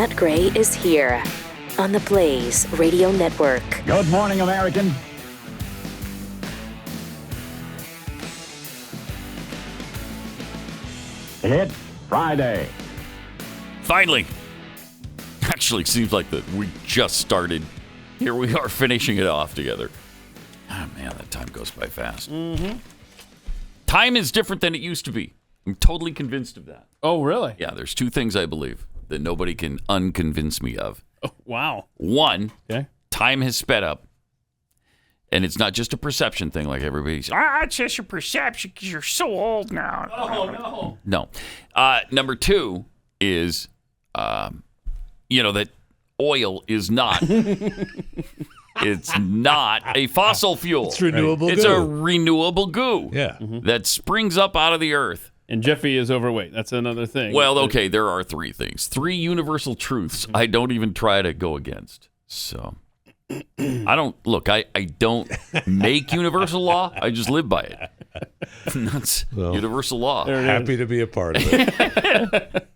Matt Gray is here on the Blaze Radio Network. Good morning, American. It's Friday. Finally. Actually, seems like that we just started. Here we are finishing it off together. Oh, man, that time goes by fast. Mm-hmm. Time is different than it used to be. I'm totally convinced of that. Oh, really? Yeah, there's two things I believe that nobody can unconvince me of. Oh, wow. One, Okay. time has sped up. And it's not just a perception thing like everybody's, it's just your perception because you're so old now. Oh, no. No. Number two is, that oil is not. It's not a fossil fuel. It's renewable It's goo. a renewable goo. Yeah. That springs up out of the earth. And Jeffy is overweight. That's another thing. Well, okay, there are three things. Three universal truths I don't even try to go against. So, I don't make universal law. I just live by it. That's universal law. Happy to be a part of it.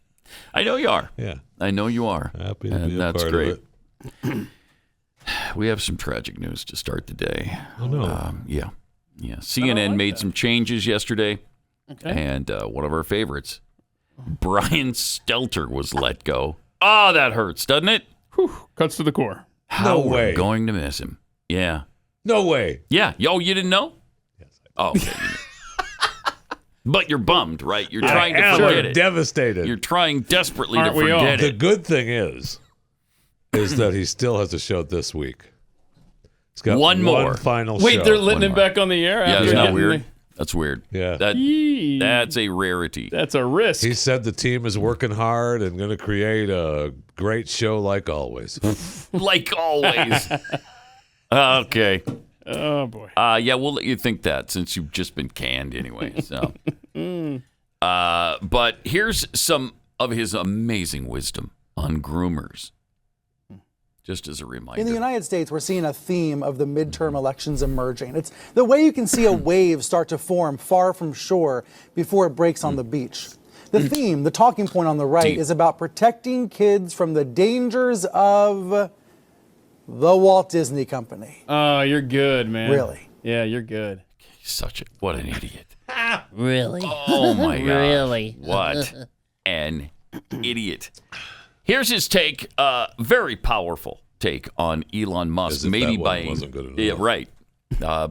I know you are. Yeah. I know you are. Happy to and be a that's part great. of it. We have some tragic news to start the day. Oh, no. Yeah. CNN made some changes yesterday. Okay. And one of our favorites, Brian Stelter, was let go. Oh, that hurts, doesn't it? Whew, cuts to the core. How way. we're going to miss him. Yeah. No way. Yeah. Yo, you didn't know? Yes. Oh, okay. But you're bummed, right? You're trying to forget it. Devastated. You're trying desperately Aren't to we all? forget The it. good thing is that he still has a show this week. He's got One more. final Wait, show. they're letting him more. back on the air? Yeah, after isn't that getting weird? That's weird. Yeah. That's a rarity. That's a risk. He said the team is working hard and going to create a great show like always. Like always. Okay. Oh, boy. Yeah, we'll let you think that since you've just been canned anyway. So, but here's some of his amazing wisdom on groomers. Just as a reminder. In the United States, we're seeing a theme of the midterm elections emerging. It's the way you can see a wave start to form far from shore before it breaks on the beach. The theme, the talking point on the right, is about protecting kids from the dangers of the Walt Disney Company. Oh, you're good, man. Really? Yeah, you're good. What an idiot. Really? Oh, my God. Really? What an idiot. Here's his take, very powerful take on Elon Musk. As if Maybe that one buying. wasn't good enough. Yeah, right.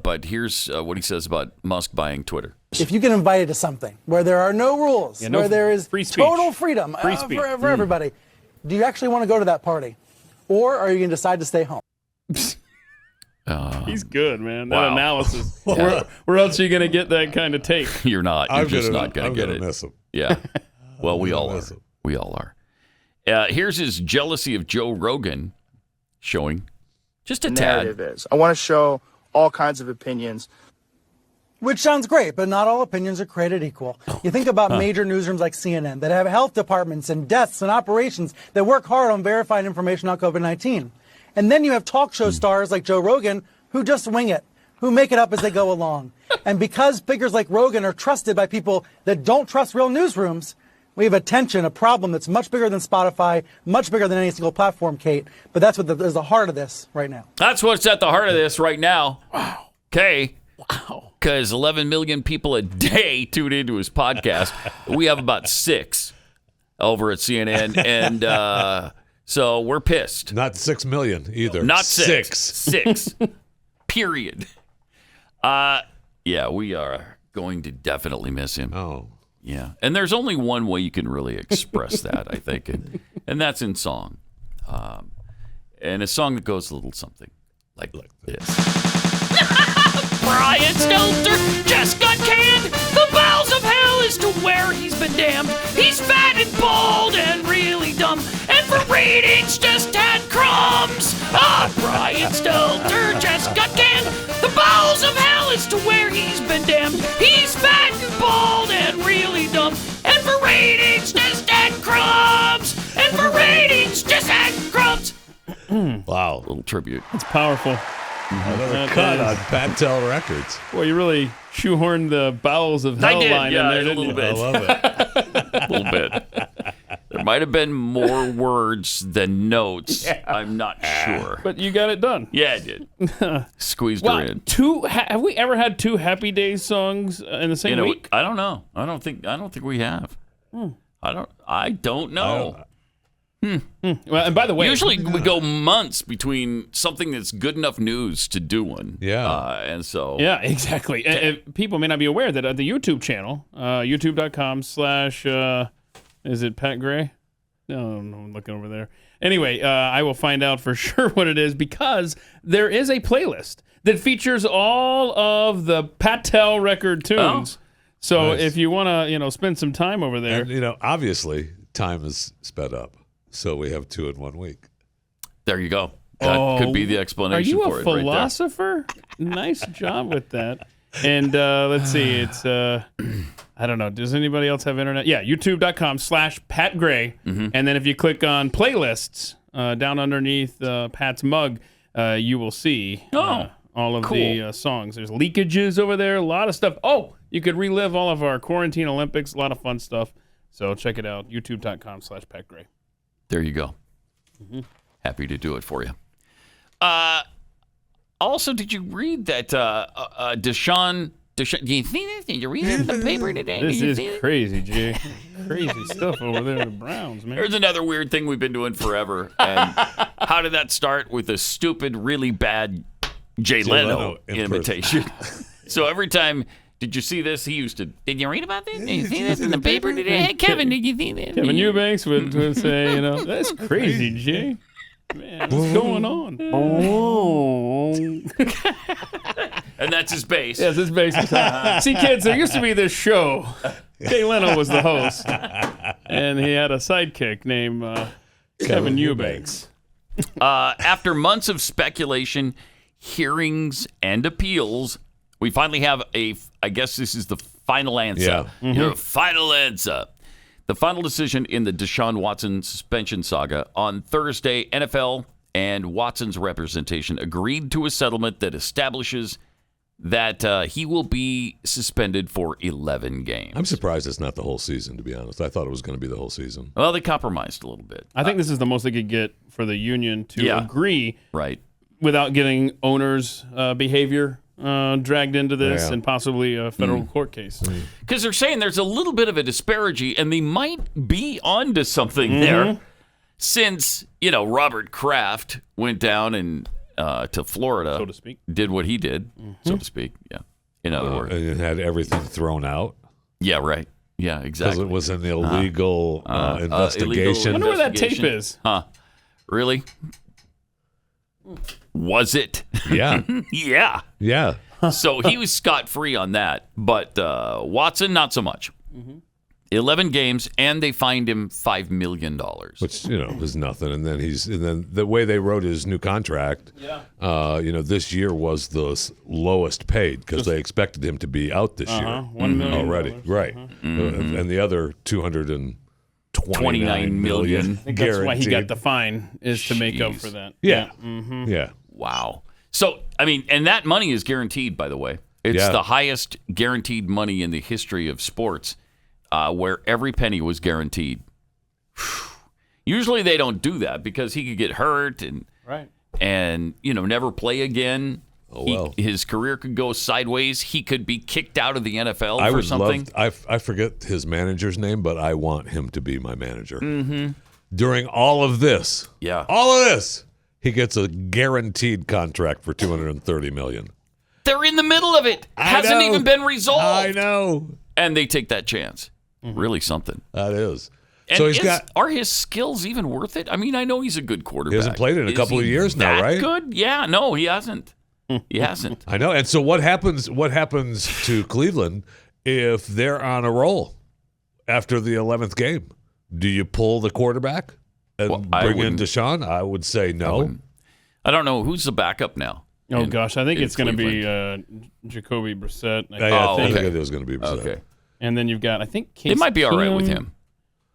But here's what he says about Musk buying Twitter. If you get invited to something where there are no rules, Yeah, no where there is free speech. total freedom Free speech. for everybody, do you actually want to go to that party? Or are you going to decide to stay home? He's good, man. That Wow. analysis. Yeah. Where else are you going to get that kind of take? You're not. You're I'm just gonna- not going I'm to get gonna it. miss him. Yeah. Well, we I'm all gonna are. miss him. We all are. Here's his jealousy of Joe Rogan showing just a narrative tad. is. I want to show all kinds of opinions. Which sounds great, but not all opinions are created equal. You think about major newsrooms like CNN that have health departments and deaths and operations that work hard on verifying information on COVID-19. And then you have talk show stars like Joe Rogan who just wing it, who make it up as they go along. And because figures like Rogan are trusted by people that don't trust real newsrooms, we have a problem that's much bigger than Spotify, much bigger than any single platform, Kate. But that's what is the heart of this right now. That's what's at the heart of this right now. Wow. Okay. Wow. Because 11 million people a day tune into his podcast. We have about 6 over at CNN. And so we're pissed. Not 6 million either. Not 6. 6. Period. Yeah, we are going to definitely miss him. Oh. Yeah, and there's only one way you can really express that, I think, and that's in song. And a song that goes a little something like this. Brian Stelter just got canned. The bowels of hell is to where he's been damned. He's fat and bald and really dumb. And for ratings, just had crumbs. Brian Stelter just got canned. The bowels of hell is to where he's been damned. He's fat and bald and really dumb. And for ratings, just had crumbs. And for ratings, just had crumbs. Wow. Little tribute. It's powerful. Another cut on Patel Records. Boy, you really shoehorned the bowels of hell line yeah, in there, a didn't little you? bit. I love it. A little bit. There might have been more words than notes. I'm not sure. But you got it done. Yeah, I did. Squeezed her in. Have we ever had 2 Happy Days songs in the same week? I don't know. I don't think we have. I don't know. Well, and by the way, usually we go months between something that's good enough news to do one. Yeah. And so. Yeah, exactly. And people may not be aware that the YouTube channel, youtube.com/ is it Pat Gray? No, I'm looking over there. Anyway, I will find out for sure what it is because there is a playlist that features all of the Patel record tunes. So nice. if you want to, spend some time over there. And, obviously, time is sped up. So we have 2 in 1 week. There you go. That could be the explanation for it. for Are it. you a philosopher? Nice job with that. And let's see. It's, I don't know. Does anybody else have internet? Yeah, youtube.com/Pat Gray. Mm-hmm. And then if you click on playlists down underneath Pat's mug, you will see all of the songs. There's leakages over there, a lot of stuff. Oh, you could relive all of our quarantine Olympics, a lot of fun stuff. So check it out, youtube.com/Pat Gray. There you go. Mm-hmm. Happy to do it for you. Also, did you read that Deshaun? Do you see this? Did you read it in the paper today? This is crazy, Jay. Crazy stuff over there in the Browns, man. There's another weird thing we've been doing forever. And how did that start? With a stupid, really bad Jay Leno imitation. So every time, did you see this? He used to, did you read about this? Did you see this in the paper today? Hey, Kevin, did you see this? Kevin Eubanks would say, that's crazy, Jay. Man, what's going on? And that's his bass. Yes, his bass. See, kids, there used to be this show. Jay Leno was the host, and he had a sidekick named Kevin Eubanks. After months of speculation, hearings, and appeals, we finally have I guess this is the final answer. Yeah. Your final answer. The final decision in the Deshaun Watson suspension saga. On Thursday, NFL and Watson's representation agreed to a settlement that establishes that he will be suspended for 11 games. I'm surprised it's not the whole season, to be honest. I thought it was going to be the whole season. Well, they compromised a little bit. I think this is the most they could get for the union to agree without getting owners' behavior dragged into this and possibly a federal court case. Because they're saying there's a little bit of a disparity, and they might be onto something there, since Robert Kraft went down and to Florida, so to speak, did what he did, so to speak. Yeah, in other words, and it had everything thrown out. Yeah, right. Yeah, exactly. Because it was an illegal investigation. I wonder where that tape is. Huh? Really? Was it? Yeah. Yeah. Yeah. So he was scot-free on that, but Watson, not so much. 11 games, and they fined him $5 million. Which, is nothing. And then the way they wrote his new contract, this year was the lowest paid because they expected him to be out this year $1 million already. Right. And the other $229 million. I think that's why he got the fine, is to make up for that. Yeah. Yeah. Wow. So, and that money is guaranteed, by the way. It's the highest guaranteed money in the history of sports, where every penny was guaranteed. Usually they don't do that because he could get hurt and never play again. Oh, well. His career could go sideways. He could be kicked out of the NFL for something. I forget his manager's name, but I want him to be my manager. During all of this, he gets a guaranteed contract for $230 million. They're in the middle of it. Hasn't even been resolved. I know. And they take that chance. Really something. That is. And so are his skills even worth it? I mean, I know he's a good quarterback. He hasn't played in a couple of years now, right? Good? Yeah, no, he hasn't. He hasn't. I know. And so what happens to Cleveland if they're on a roll after the 11th game? Do you pull the quarterback and bring in Deshaun? I would say no. I don't know. Who's the backup now? Oh, gosh. I think it's going to be Jacoby Brissett. I think it was going to be Brissett. Okay. And then you've got, I think, Case it might be all right Keenum, with him.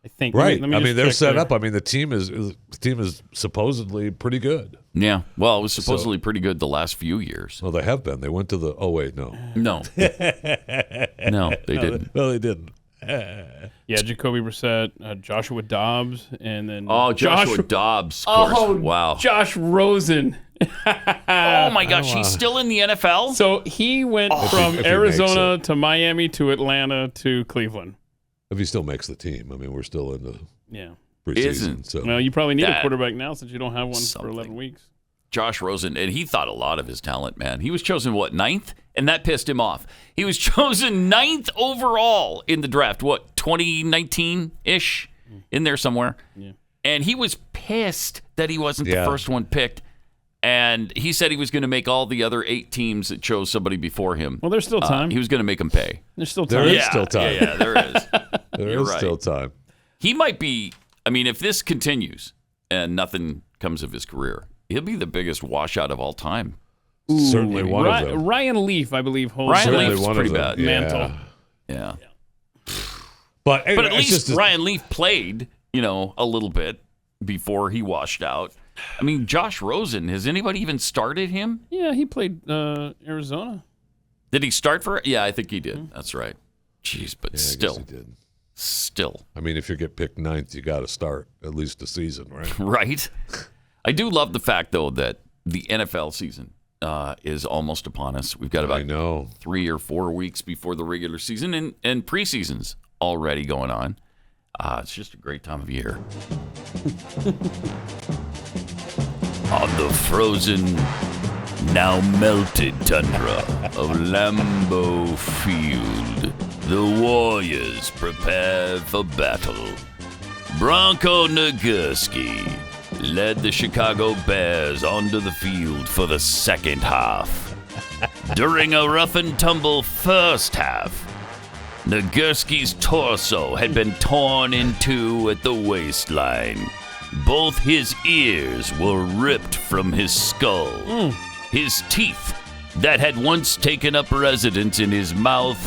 I think. Right. Let me they're set up. The team is supposedly pretty good. Yeah. Well, it was supposedly pretty good the last few years. Well, they have been. They went to the. Oh wait, no. No. No, they didn't. No, they didn't. Yeah, Jacoby Brissett, Joshua Dobbs, and then Joshua Dobbs, of course. Oh, wow. Josh Rosen. Oh my gosh, he's still in the NFL? So he went from Arizona to Miami to Atlanta to Cleveland. If he still makes the team, I mean, we're still in the preseason. Isn't. So. Well, you probably need a quarterback now since you don't have one for 11 weeks. Josh Rosen, and he thought a lot of his talent, man. He was chosen, 9th? And that pissed him off. He was chosen 9th overall in the draft, 2019-ish, in there somewhere. Yeah. And he was pissed that he wasn't the first one picked. And he said he was going to make all the other 8 teams that chose somebody before him. Well, there's still time. He was going to make them pay. There's still time. There is still time. Yeah, there is. There is still time. He might be, I mean, if this continues and nothing comes of his career, he'll be the biggest washout of all time. Certainly one of them. Ryan Leaf, I believe, holds Ryan Leaf's pretty bad. Mantle. Yeah. But at least Ryan Leaf played, a little bit before he washed out. I mean, Josh Rosen, has anybody even started him? Yeah, he played Arizona. Did he start for it? Yeah, I think he did. That's right. Jeez, but still. I guess he did. Still. I mean, if you get picked 9th, you got to start at least a season, right? Right. I do love the fact, though, that the NFL season is almost upon us. We've got about 3 or 4 weeks before the regular season, and preseason's already going on. It's just a great time of year. On the frozen, now melted tundra of Lambeau Field, the Warriors prepare for battle. Bronco Nagurski led the Chicago Bears onto the field for the second half. During a rough-and-tumble first half, Nagurski's torso had been torn in two at the waistline. Both his ears were ripped from his skull. His teeth, that had once taken up residence in his mouth,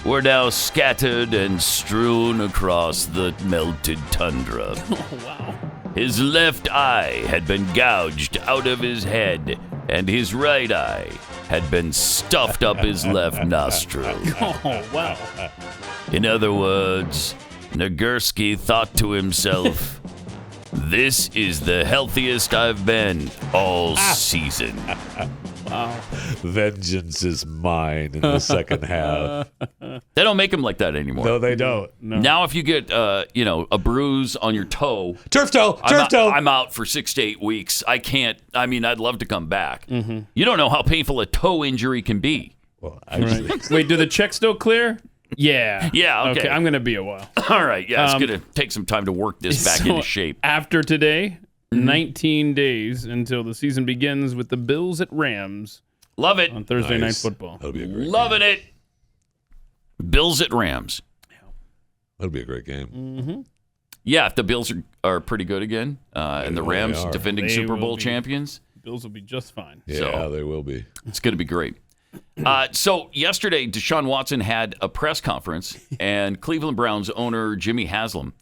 were now scattered and strewn across the melted tundra. Wow. His left eye had been gouged out of his head, and his right eye had been stuffed up his left nostril. Oh, wow. In other words, Nagurski thought to himself, "This is the healthiest I've been all season." Wow. Vengeance is mine in the second half. They don't make them like that anymore. No, they don't. No. Now, if you get, a bruise on your toe, Turf toe. I'm out for 6 to 8 weeks. I can't. I mean, I'd love to come back. Mm-hmm. You don't know how painful a toe injury can be. Well, actually, Wait, do the checks still clear? Yeah. Yeah. Okay. I'm gonna be a while. All right. Yeah. It's gonna take some time to work this back into shape. After today, 19 days until the season begins with the Bills at Rams. Love it. On Thursday Night Football. That'll be a great Loving game. it. Bills at Rams. That'll be a great game. Mm-hmm. Yeah, if the Bills are pretty good again, and the Rams defending They Super Bowl will be. champions. Bills will be just fine. Yeah, they will be. It's going to be great. So yesterday, Deshaun Watson had a press conference, and Cleveland Browns owner Jimmy Haslam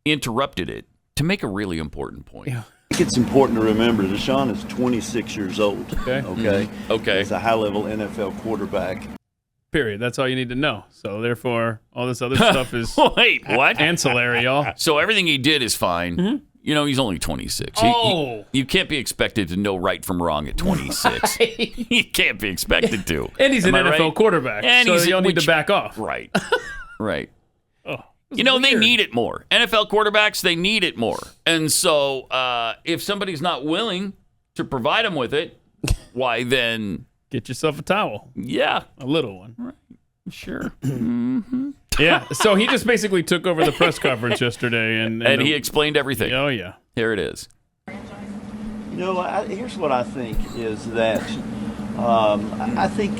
interrupted it to make a really important point. Yeah. I think it's important to remember Deshaun is 26 years old. Okay. Okay. He's a high-level NFL quarterback. Period. That's all you need to know. So therefore, all this other stuff is Wait, what? ancillary, y'all. So everything he did is fine. Mm-hmm. He's only 26. You can't be expected to know right from wrong at 26. You can't be expected to. And he's Am an I NFL right? quarterback, And so he's you don't need to back off. Right. Right. Oh, They need it more. NFL quarterbacks, they need it more. And so if somebody's not willing to provide them with it, why then... Get yourself a towel. Yeah. A little one. Right. Sure. Mm-hmm. Yeah. So he just basically took over the press conference yesterday. And he explained everything. Oh, yeah. Here it is. Here's what I think is that I think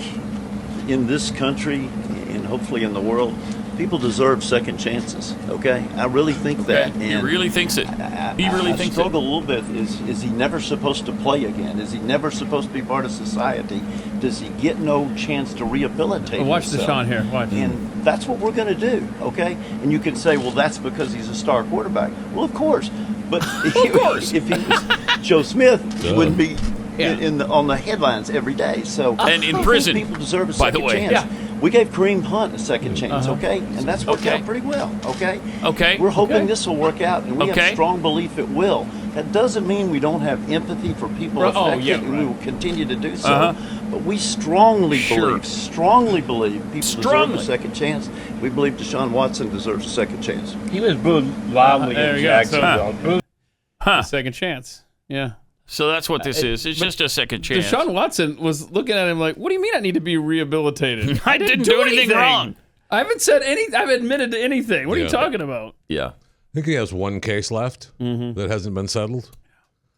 in this country and hopefully in the world, people deserve second chances, okay? I really think that. He really thinks it. He really thinks it. I struggle a little bit. Is he never supposed to play again? Is he never supposed to be part of society? Does he get no chance to rehabilitate Watch himself? Deshaun here. Watch. And that's what we're going to do, okay? And you can say, well, that's because he's a star quarterback. Well, of course. But if he was Joe Smith, he wouldn't be on the headlines every day. So and in I prison, think people deserve a by the second way. chance. We gave Kareem Hunt a second chance, okay? And that's worked out pretty well, okay? Okay. We're hoping this will work out, and we Okay. have strong belief it will. That doesn't mean we don't have empathy for people affected, and we will continue to do so. But we strongly believe people deserve a second chance. We believe Deshaun Watson deserves a second chance. He was booed loudly there in you go. Jacksonville. Second chance. Yeah. So that's what this is. It's just a second chance. Deshaun Watson was looking at him like, "What do you mean I need to be rehabilitated? I didn't do anything wrong. I haven't said any. I've admitted to anything. What are you talking about?" Yeah. I think he has one case left that hasn't been settled.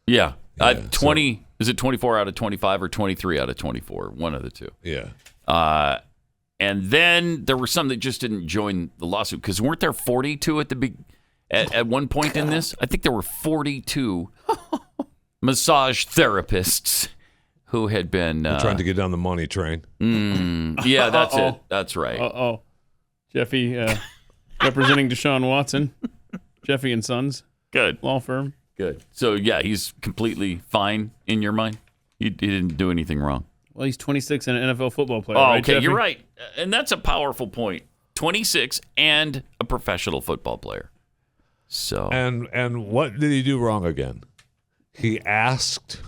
Yeah. 20. Is it 24 out of 25 or 23 out of 24? One of the two. Yeah. And then there were some that just didn't join the lawsuit because weren't there 42 at one point in this? I think there were 42 massage therapists who had been trying to get on the money train. Yeah, that's it. That's right. Jeffy representing Deshaun Watson, Jeffy and Sons. Good law firm. Good. So yeah, he's completely fine in your mind. He didn't do anything wrong. Well, he's 26 and an NFL football player. Oh, right, okay, Jeffy? you're right, and that's a powerful point. 26 and a professional football player. So and what did he do wrong again? He asked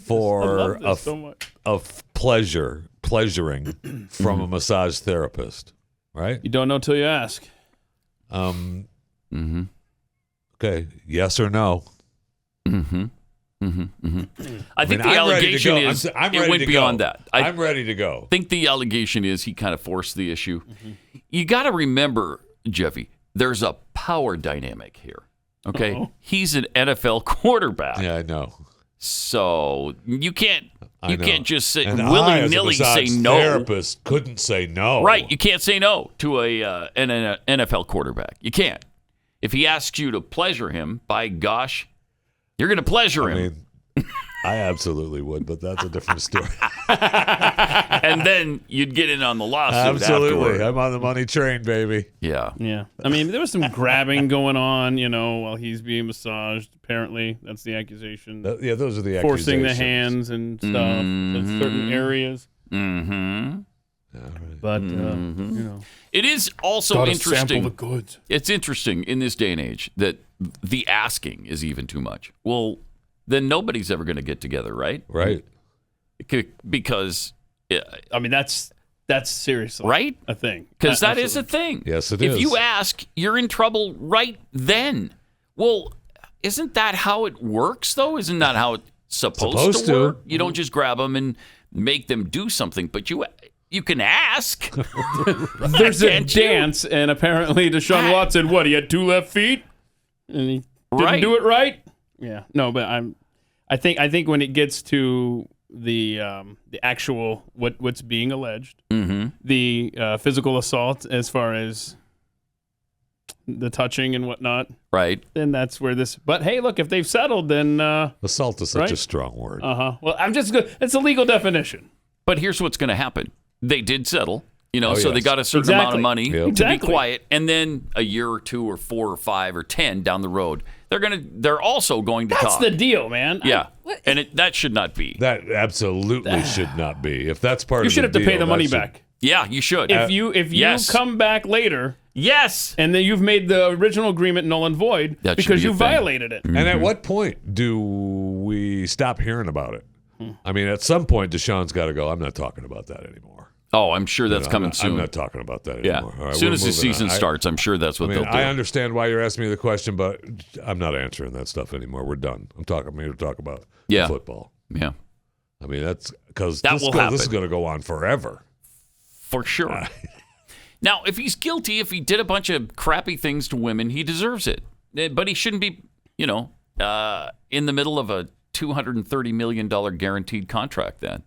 for a pleasuring from a massage therapist, right? You don't know till you ask. Okay, yes or no? I think the allegation is it went beyond that. I'm ready to go. I think the allegation is he kind of forced the issue. You got to remember, Jeffy, there's a power dynamic here. Okay, he's an NFL quarterback. Yeah, I know. So you can't just and willy nilly say no. Therapist couldn't say no. Right, you can't say no to an NFL quarterback. You can't. If he asks you to pleasure him, by gosh, you're going to pleasure him. I mean, I absolutely would, but that's a different story. And then you'd get in on the lawsuit Absolutely. afterward. I'm on the money train, baby. Yeah. Yeah. I mean, there was some grabbing going on, while he's being massaged. Apparently, that's the accusation. Yeah, those are the forcing accusations. the hands and stuff in certain areas. Mm-hmm. But, It is also gotta interesting. sample the goods. It's interesting in this day and age that the asking is even too much. Well, then nobody's ever going to get together, right? Right. Because, I mean, that's seriously right? a thing. Because that is a thing. Yes, it if is. you ask, you're in trouble right then. Well, isn't that how it works, though? Isn't that how it's supposed to work? You don't just grab them and make them do something, but you can ask. There's a dance, and apparently Deshaun Watson, he had 2 left feet, and he didn't do it right. Yeah, no, but I think when it gets to the actual what's being alleged, the physical assault as far as the touching and whatnot, right? Then that's where this. But hey, look, if they've settled, then assault is such a strong word. Well, I'm just good. It's a legal definition. But here's what's going to happen. They did settle, so yes. they got a certain amount of money to Exactly. be quiet, and then a year or 2 or 4 or 5 or 10 down the road, they're also going to That's talk. the deal, man. Yeah, and that should not be. That absolutely should not be. If that's part You of should the have to pay deal, the money that should- back. Yeah, you should. If you yes. come back later, yes, and then you've made the original agreement null and void That should because be a you thing. violated it. And at what point do we stop hearing about it? I mean, at some point, Deshaun's got to go, I'm not talking about that anymore. Oh, I'm sure that's coming I'm soon. not talking about that Yeah, anymore. All right, as soon we're as the moving season on. starts, I'm sure that's what they'll do. I understand why you're asking me the question, but I'm not answering that stuff anymore. We're done. I'm here to talk about football. Yeah, I mean, that's because That this will is happen. going to go on forever. for sure. Now, if he's guilty, if he did a bunch of crappy things to women, he deserves it. But he shouldn't be, in the middle of a $230 million guaranteed contract then.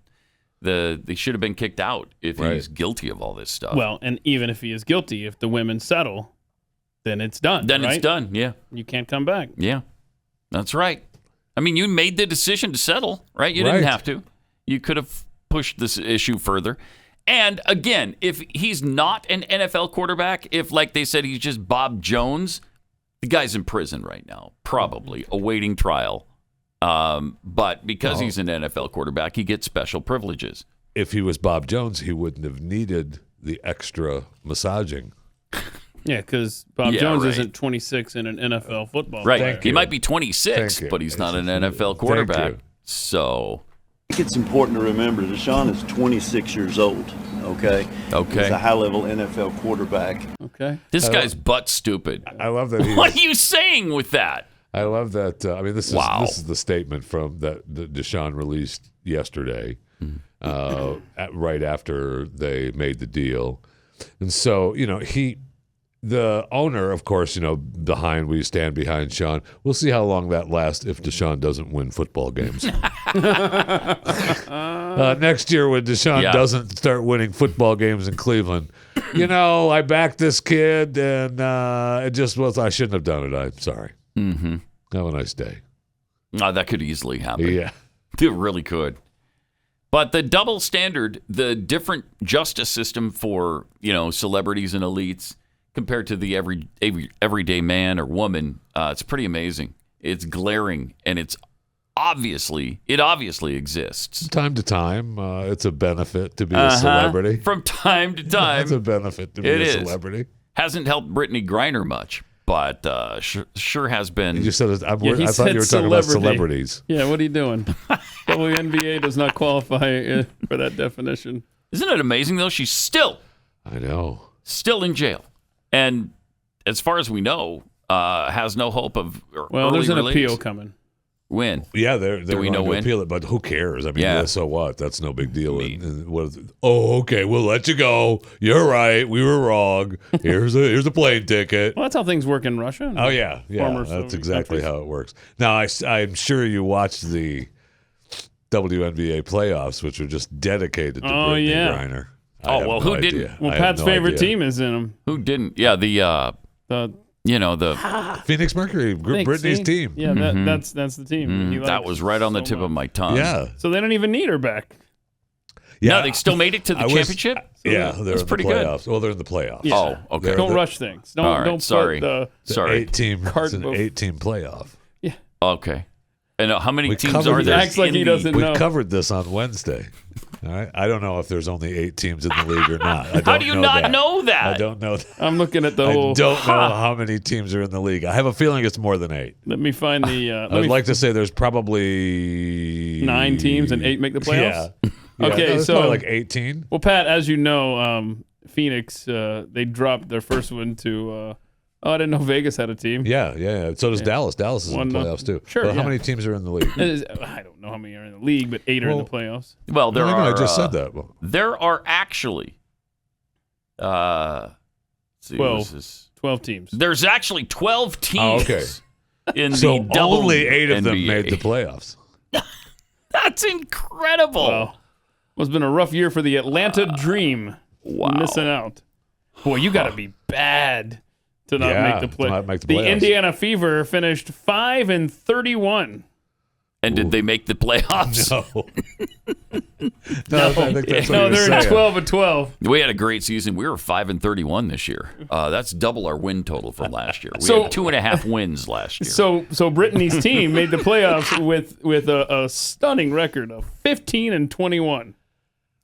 They should have been kicked out if he's guilty of all this stuff. Well, and even if he is guilty, if the women settle, then it's done. Then right? it's done, yeah. You can't come back. Yeah, that's right. I mean, you made the decision to settle, right? You didn't Right. have to. You could have pushed this issue further. And again, if he's not an NFL quarterback, if, like they said, he's just Bob Jones, the guy's in prison right now, probably awaiting trial. But because he's an NFL quarterback, he gets special privileges. If he was Bob Jones, he wouldn't have needed the extra massaging. Yeah, because Bob Jones isn't 26 in an NFL football. Right. He might be 26, but he's not an NFL quarterback. So I think it's important to remember Deshaun is 26 years old. Okay. He's a high-level NFL quarterback. Okay. This guy's butt stupid. I love that. What are you saying with that? I love that. I mean, this is the statement from that Deshaun released yesterday, right after they made the deal, and so the owner, of course, we stand behind Sean. We'll see how long that lasts if Deshaun doesn't win football games. Next year, when Deshaun doesn't start winning football games in Cleveland, I backed this kid, and it just was. I shouldn't have done it. I'm sorry. Mm-hmm. Have a nice day. That could easily happen. Yeah, it really could. But the double standard, the different justice system for celebrities and elites compared to the everyday man or woman, it's pretty amazing. It's glaring, and it obviously exists. From time to time, it's a benefit to be a celebrity. From time to time. It's a benefit to be a celebrity. Hasn't helped Brittany Griner much, but sure has been. You just said I thought you were talking about celebrities. Yeah, what are you doing? WNBA does not qualify for that definition. Isn't it amazing, though? She's still in jail. And as far as we know, has no hope of early there's an release. appeal coming. When? Yeah, they're going to appeal it, but who cares? I mean, so what? That's no big deal. Okay, we'll let you go. You're right. We were wrong. Here's a plane ticket. Well, that's how things work in Russia. Oh, yeah. That's exactly how it works. Now, I'm sure you watched the WNBA playoffs, which are just dedicated to Brittany Griner. Who didn't? Well, Pat's favorite team is in them. Who didn't? Yeah, the Phoenix Mercury, Brittany's team. Yeah, that's the team. That was right on the tip of my tongue. Yeah. So they don't even need her back. Yeah. No, they still made it to the championship? Yeah, they're in pretty the playoffs. good. Well, they're in the playoffs. Yeah. Oh, okay. Don't rush things. Don't sorry. It's an 8-team playoff. Yeah. Okay. And how many teams are there? Acts like he doesn't know. We covered this on Wednesday. All right. I don't know if there's only 8 teams in the league or not. How do you not know that? I don't know that. I'm looking at the whole. I don't know how many teams are in the league. I have a feeling it's more than 8. Let me find the. I'd like to say there's probably 9 teams and 8 make the playoffs. Yeah. Okay, so probably like 18. Well, Pat, as you know, Phoenix they dropped their first one to. I didn't know Vegas had a team. Yeah. So does Dallas. Dallas is in the playoffs too. Sure. How many teams are in the league? I don't know how many are in the league, but 8 are in the playoffs. Well, there are. I just said that. There are actually 12 teams. There's actually 12 teams. Oh, okay. In so the double only 8 of them NBA. made the playoffs. That's incredible. Well, it's been a rough year for the Atlanta Dream. Wow. Missing out. Boy, you got to be bad to not make the play. Not make the The playoffs. Indiana Fever finished 5-31. And did they make the playoffs? No, I think that's what No, he was they're in saying. 12-12. We had a great season. We were 5-31 this year. That's double our win total from last year. We had 2.5 wins last year. So Brittany's team made the playoffs with a stunning record of 15-21.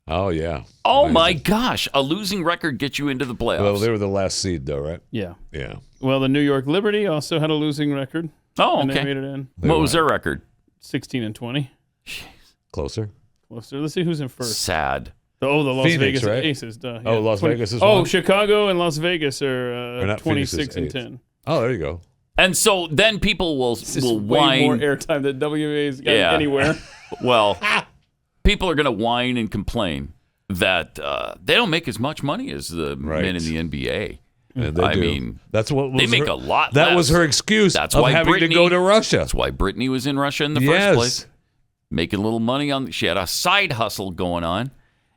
Oh, yeah. Oh, my gosh. A losing record gets you into the playoffs. Well, they were the last seed, though, right? Yeah. Yeah. Well, the New York Liberty also had a losing record. Oh, and okay. they made it in. What was their record? 16-20. Closer? Let's see who's in first. Sad. The Las Phoenix, Vegas right? Aces. Duh, Oh, Las Vegas is Oh, one? Chicago and Las Vegas are Or not Phoenix, it's 26-10. Oh, there you go. And so then people will This is whine. way more airtime than WA's got anywhere. Well, people are going to whine and complain that they don't make as much money as the men in the NBA. And they I do. mean, that's what was they make her, a lot That less. was her excuse That's of why having Brittany, to go to Russia. That's why Brittany was in Russia in the first place. Making a little money on. She had a side hustle going on,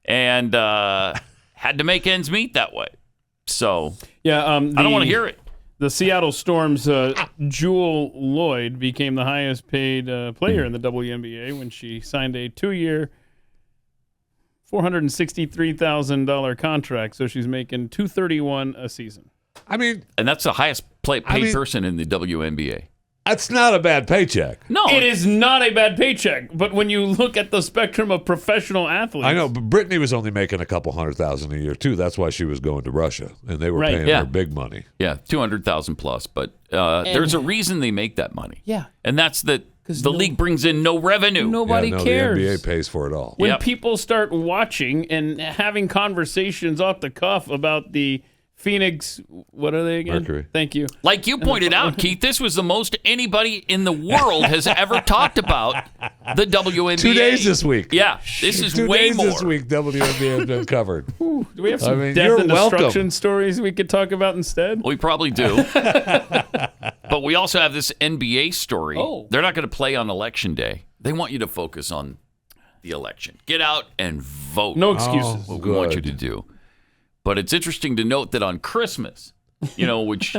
and had to make ends meet that way. So Yeah, I don't want to hear it. The Seattle Storm's Jewel Lloyd became the highest paid player in the WNBA when she signed a 2-year, $463,000 contract. So she's making $231 a season. I mean, and that's the highest paid person in the WNBA. That's not a bad paycheck. No. It is not a bad paycheck, but when you look at the spectrum of professional athletes, I know, but Brittany was only making a couple $100,000 a year too. That's why she was going to Russia, and they were Right. paying Yeah. her big money. Yeah, 200,000 plus. But there's a reason they make that money. Yeah. And that's that the league brings in no revenue. nobody yeah, no, cares. The NBA pays for it all. When Yep. people start watching and having conversations off the cuff about the Phoenix, what are they again? Mercury. Thank you. Like you pointed out, Keith, this was the most anybody in the world has ever talked about the WNBA. 2 days this week. Yeah, this is 2 way days more. this week, WNBA has been covered. Do we have some I mean, death you're and destruction welcome. stories we could talk about instead? We probably do. But we also have this NBA story. Oh. They're not going to play on Election Day. They want you to focus on the election. Get out and vote. No excuses. What we want you to do. But it's interesting to note that on Christmas, which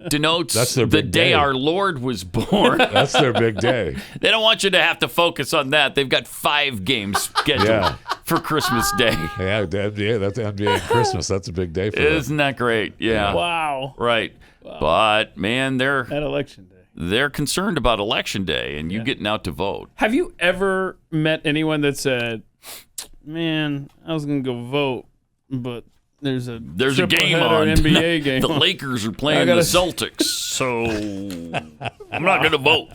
denotes That's their the big day day. our Lord was born. That's their big day. They don't want you to have to focus on that. They've got 5 games scheduled Yeah. for Christmas Day. Yeah, the NBA, that's the NBA and Christmas. That's a big day for them. Isn't that great? Yeah. Wow. Right. But man, At Election Day. they're concerned about Election Day and you getting out to vote. Have you ever met anyone that said, man, I was going to go vote, but there's a triple game header on. NBA game The on. Lakers are I playing the gotta- Celtics, so I'm not going to vote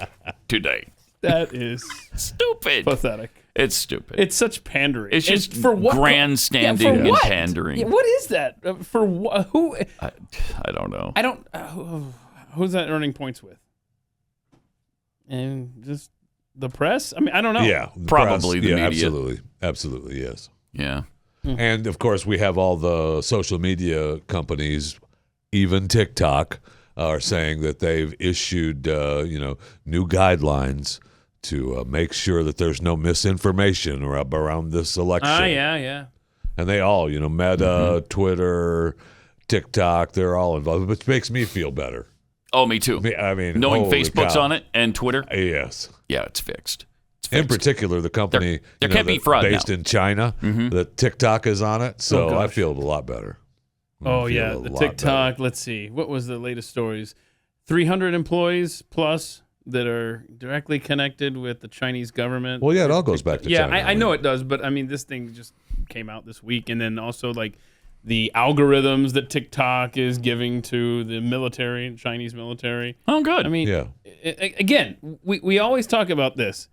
today. That is Stupid. pathetic. It's stupid. It's such pandering. It's just for what? grandstanding for and what? pandering. Yeah, what is that? For what? Who? I don't know. I don't. Who's that earning points with? And just the press? I mean, I don't know. Yeah, Probably the yeah, media. absolutely, yes. Yeah. And of course, we have all the social media companies, even TikTok, are saying that they've issued, new guidelines to make sure that there's no misinformation around this election. Yeah. And they all, Meta, Twitter, TikTok, they're all involved, which makes me feel better. Oh, me too. I mean, Knowing holy Facebook's cow. on it and Twitter. Yes. Yeah, it's fixed. It's In fixed. particular, the company There can't be that's fraud based now. in China, that TikTok is on it, so I gosh. feel a lot better. Oh I feel yeah, a the lot TikTok. better. Let's see. What was the latest stories? 300 employees plus that are directly connected with the Chinese government. Well, yeah, it all goes back to Yeah, China. I know it does, but I mean, this thing just came out this week, and then also like the algorithms that TikTok is giving to the military, Chinese military. Oh, good. I mean, Yeah. again, we always talk about this.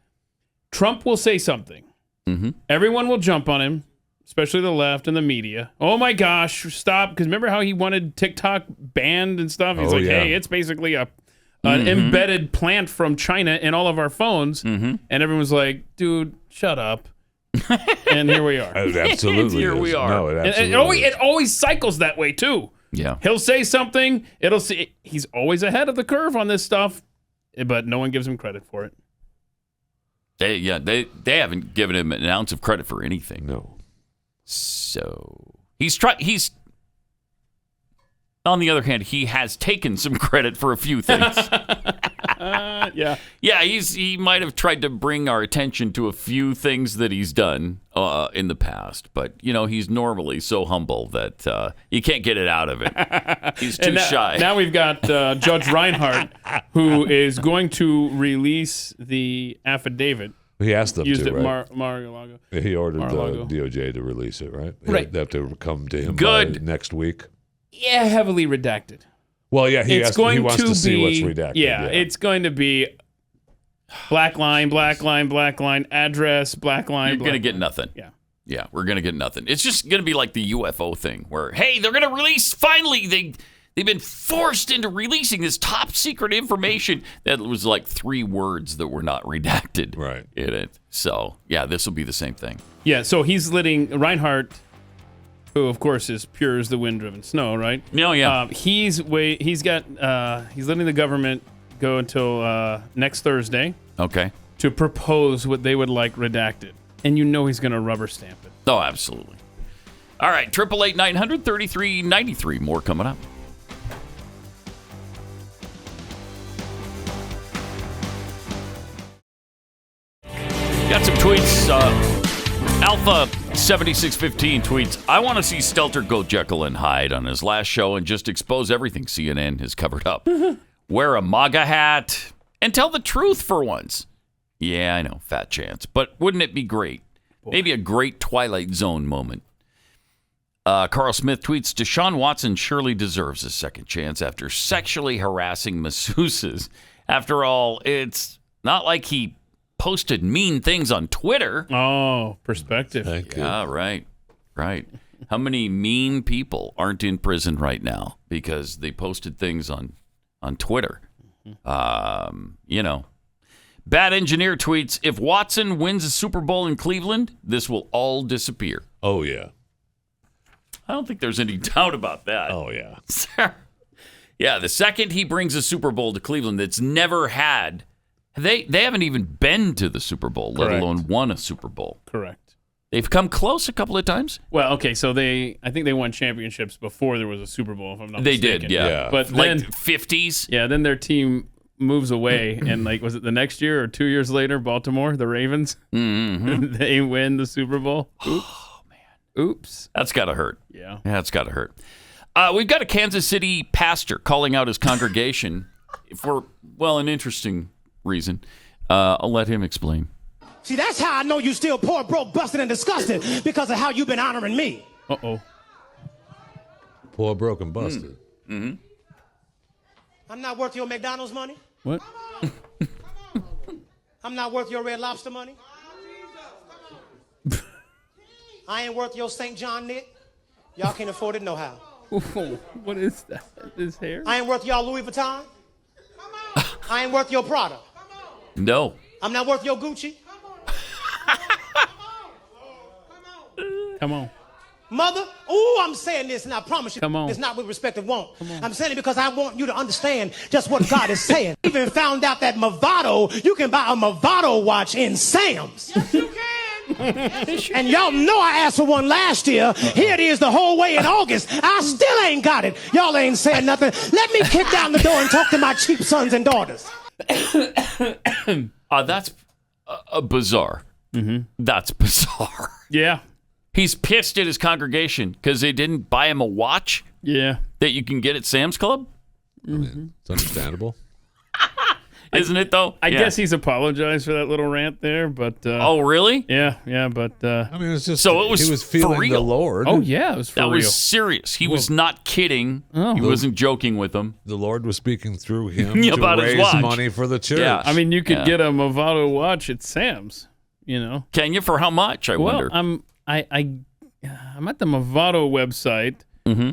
Trump will say something. Mm-hmm. Everyone will jump on him, especially the left and the media. Oh my gosh, stop! Because remember how he wanted TikTok banned and stuff. He's Oh, like, yeah. hey, it's basically an embedded plant from China in all of our phones, and everyone's like, dude, shut up. And here we are. It absolutely Here is. we are. No, it And absolutely it always cycles that way too. Yeah. He'll say something. He's always ahead of the curve on this stuff, but no one gives him credit for it. They haven't given him an ounce of credit for anything. No. So he's on the other hand, he has taken some credit for a few things. Yeah. Yeah, he might have tried to bring our attention to a few things that he's done in the past, but he's normally so humble that you can't get it out of him. He's too shy. Now we've got Judge Reinhardt, who is going to release the affidavit. He asked them Used to, at right? Mar-a-Lago. He ordered Mar-a-Lago. the DOJ to release it, right? Right. They have to come to him Good. by next week. Yeah, heavily redacted. Well, yeah, he It's going wants to to see what's be- redacted. Yeah, it's going to be black line, address, black line. You're going to get nothing. Yeah. Yeah, we're going to get nothing. It's just going to be like the UFO thing where, hey, they're going to release, finally, they've been forced into releasing this top secret information that was like 3 words that were not redacted Right. in it. So, yeah, this will be the same thing. Yeah, so he's letting Reinhardt, who of course is pure as the wind-driven snow, right? No, yeah. He's letting the government go until next Thursday Okay. to propose what they would like redacted, and he's going to rubber stamp it. Oh, absolutely. All right, 888-900-3393. More coming up. Got some tweets. Alpha7615 tweets, I want to see Stelter go Jekyll and Hyde on his last show and just expose everything CNN has covered up. Wear a MAGA hat, and tell the truth for once. Yeah, I know, fat chance. But wouldn't it be great? Maybe a great Twilight Zone moment. Carl Smith tweets, Deshaun Watson surely deserves a second chance after sexually harassing masseuses. After all, it's not like he posted mean things on Twitter. Oh, perspective. Yeah, right. How many mean people aren't in prison right now because they posted things on Twitter? Bad Engineer tweets, if Watson wins a Super Bowl in Cleveland, this will all disappear. Oh, yeah. I don't think there's any doubt about that. Oh, yeah. Yeah, the second he brings a Super Bowl to Cleveland that's never had, they haven't even been to the Super Bowl, let alone won a Super Bowl. Correct. They've come close a couple of times. Well, okay, so I think they won championships before there was a Super Bowl, if I'm not mistaken. They did, yeah. But like then, 50s. Yeah, then their team moves away, and was it the next year or 2 years later, Baltimore, the Ravens, they win the Super Bowl? Oops. Oh, man. Oops. That's got to hurt. Yeah. That's got to hurt. We've got a Kansas City pastor calling out his congregation for, an interesting reason. I'll let him explain. See, that's how I know you still poor, broke, busted, and disgusted, because of how you've been honoring me. Uh-oh. Poor, broke, and busted. Mm-hmm. I'm not worth your McDonald's money. What? I'm not worth your Red Lobster money. I ain't worth your St. John knit. Y'all can't afford it no how. What is that? His hair? I ain't worth y'all Louis Vuitton. I ain't worth your Prada. No. I'm not worth your Gucci. Come on. Mother, I'm saying this, and I promise you, it's not with respect of want. I'm saying it because I want you to understand just what God is saying. I even found out that you can buy a Movado watch in Sam's. Yes, you can. And y'all know I asked for one last year. Here it is the whole way in August. I still ain't got it. Y'all ain't saying nothing. Let me kick down the door and talk to my cheap sons and daughters. That's bizarre. Mm-hmm. That's bizarre. Yeah. He's pissed at his congregation because they didn't buy him a watch. Yeah. That you can get at Sam's Club. Mm-hmm. It's understandable. Isn't it, though? I guess he's apologized for that little rant there, but... oh, really? Yeah, but... I mean, it's just... So it was he was feeling for real. the Lord. Oh, yeah, it was for that real. That was serious. He was not kidding. Oh. He wasn't joking with them. The Lord was speaking through him about to his raise watch. money for the church. Yeah. I mean, you could get a Movado watch at Sam's, Can you? For how much, I wonder? I'm at the Movado website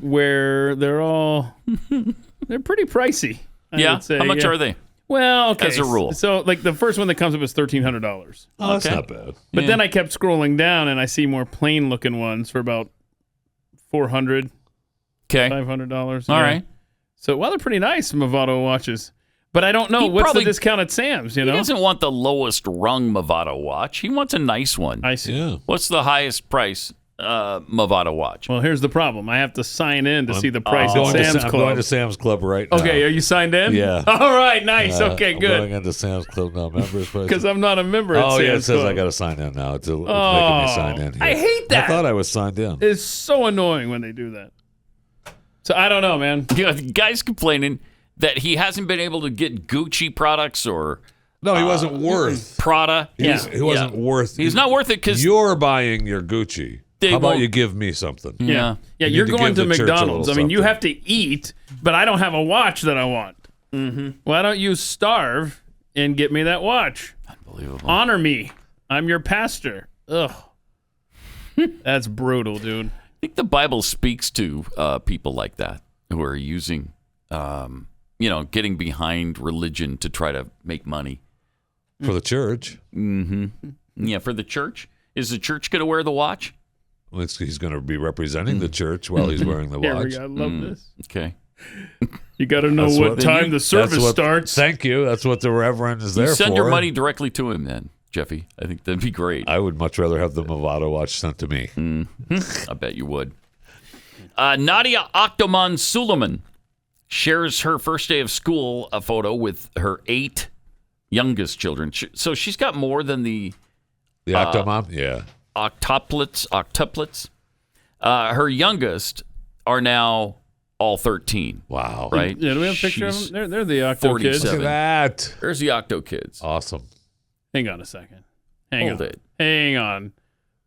where they're pretty pricey. I would say. How much are they? Well, okay. As a rule. So, the first one that comes up is $1,300. Oh, that's not bad. But then I kept scrolling down, and I see more plain-looking ones for about $400, $500. All right. So, they're pretty nice, Movado watches. But I don't know. What's the discount at Sam's, He doesn't want the lowest rung Movado watch. He wants a nice one. I see. Yeah. What's the highest price Movado watch? Well, here's the problem. I have to sign in to see the price at Sam's Club. I'm going to Sam's Club right now. Okay, are you signed in? Yeah. All right, nice. Okay, good. I'm going into Sam's Club now. Because I'm not a member at Sam's Club. It says I got to sign in now. It's making me sign in here. I hate that. I thought I was signed in. It's so annoying when they do that. So I don't know, man. The guy's complaining that he hasn't been able to get Gucci products or... No, he wasn't worth... Prada. He wasn't worth... He's not worth it because... You're buying your Gucci. How about you give me something? Yeah. You're going to McDonald's. I mean, you have to eat, but I don't have a watch that I want. Mm-hmm. Why don't you starve and get me that watch? Unbelievable. Honor me. I'm your pastor. Ugh. That's brutal, dude. I think the Bible speaks to people like that who are using, getting behind religion to try to make money. For the church. Mm-hmm. Yeah, for the church. Is the church going to wear the watch? Well, he's going to be representing the church while he's wearing the watch. I love this. Okay. You got to know what time the service starts. Thank you. That's what the reverend is there for. Send your money directly to him then, Jeffy. I think that'd be great. I would much rather have the Movado watch sent to me. I bet you would. Nadia Octomom Suleiman shares her first day of school a photo with her 8 youngest children. So she's got more than the Octomom? Yeah. Octuplets. Her youngest are now all 13. Wow. Right? Yeah, do we have a picture of them? They're the Octo 47. kids. Look at that. There's the Octo kids. Awesome. Hang on a second. Hang Hold it. Hang on.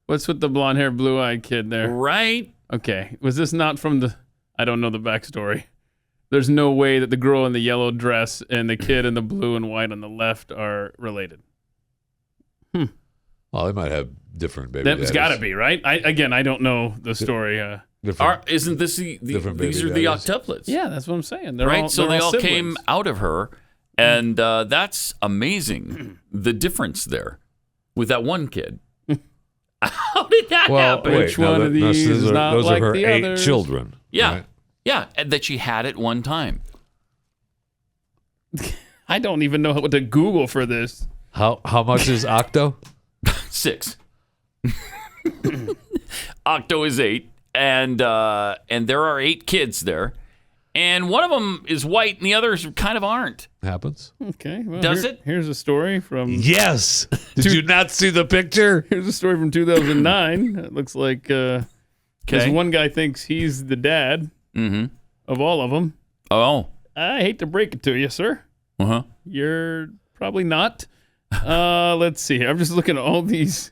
What's with the blonde hair, blue eyed kid there? Right? Okay. Was this not from the? I don't know the backstory. There's no way that the girl in the yellow dress and the kid in the blue and white on the left are related. Well, they might have different baby That's daddies. got to be, right? I don't know the story. Isn't this these are the octuplets? Yeah, that's what I'm saying. Right? So they all siblings. came out of her, and that's amazing, the difference there with that one kid. How did that happen? Which one of these is not those like are her the 8 others? children. Yeah. Right? Yeah, and that she had at one time. I don't even know what to Google for this. How much is Octo? 6. Octo is 8, and there are 8 kids there, and one of them is white, and the others kind of aren't. Happens. Okay. Well, Does it? Here's a story from. Yes. Did you not see the picture? Here's a story from 2009. It looks like this one guy thinks he's the dad of all of them. Oh. I hate to break it to you, sir. Uh-huh. You're probably not. Let's see. I'm just looking at all these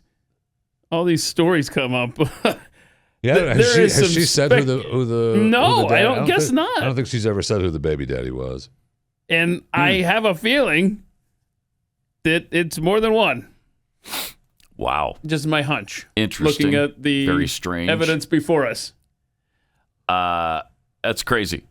stories come up. Yeah, has she said who the No, who the I don't guess think, not. I don't think she's ever said who the baby daddy was. And I have a feeling that it's more than one. Wow. Just my hunch. Interesting. Looking at the very strange evidence before us. That's crazy.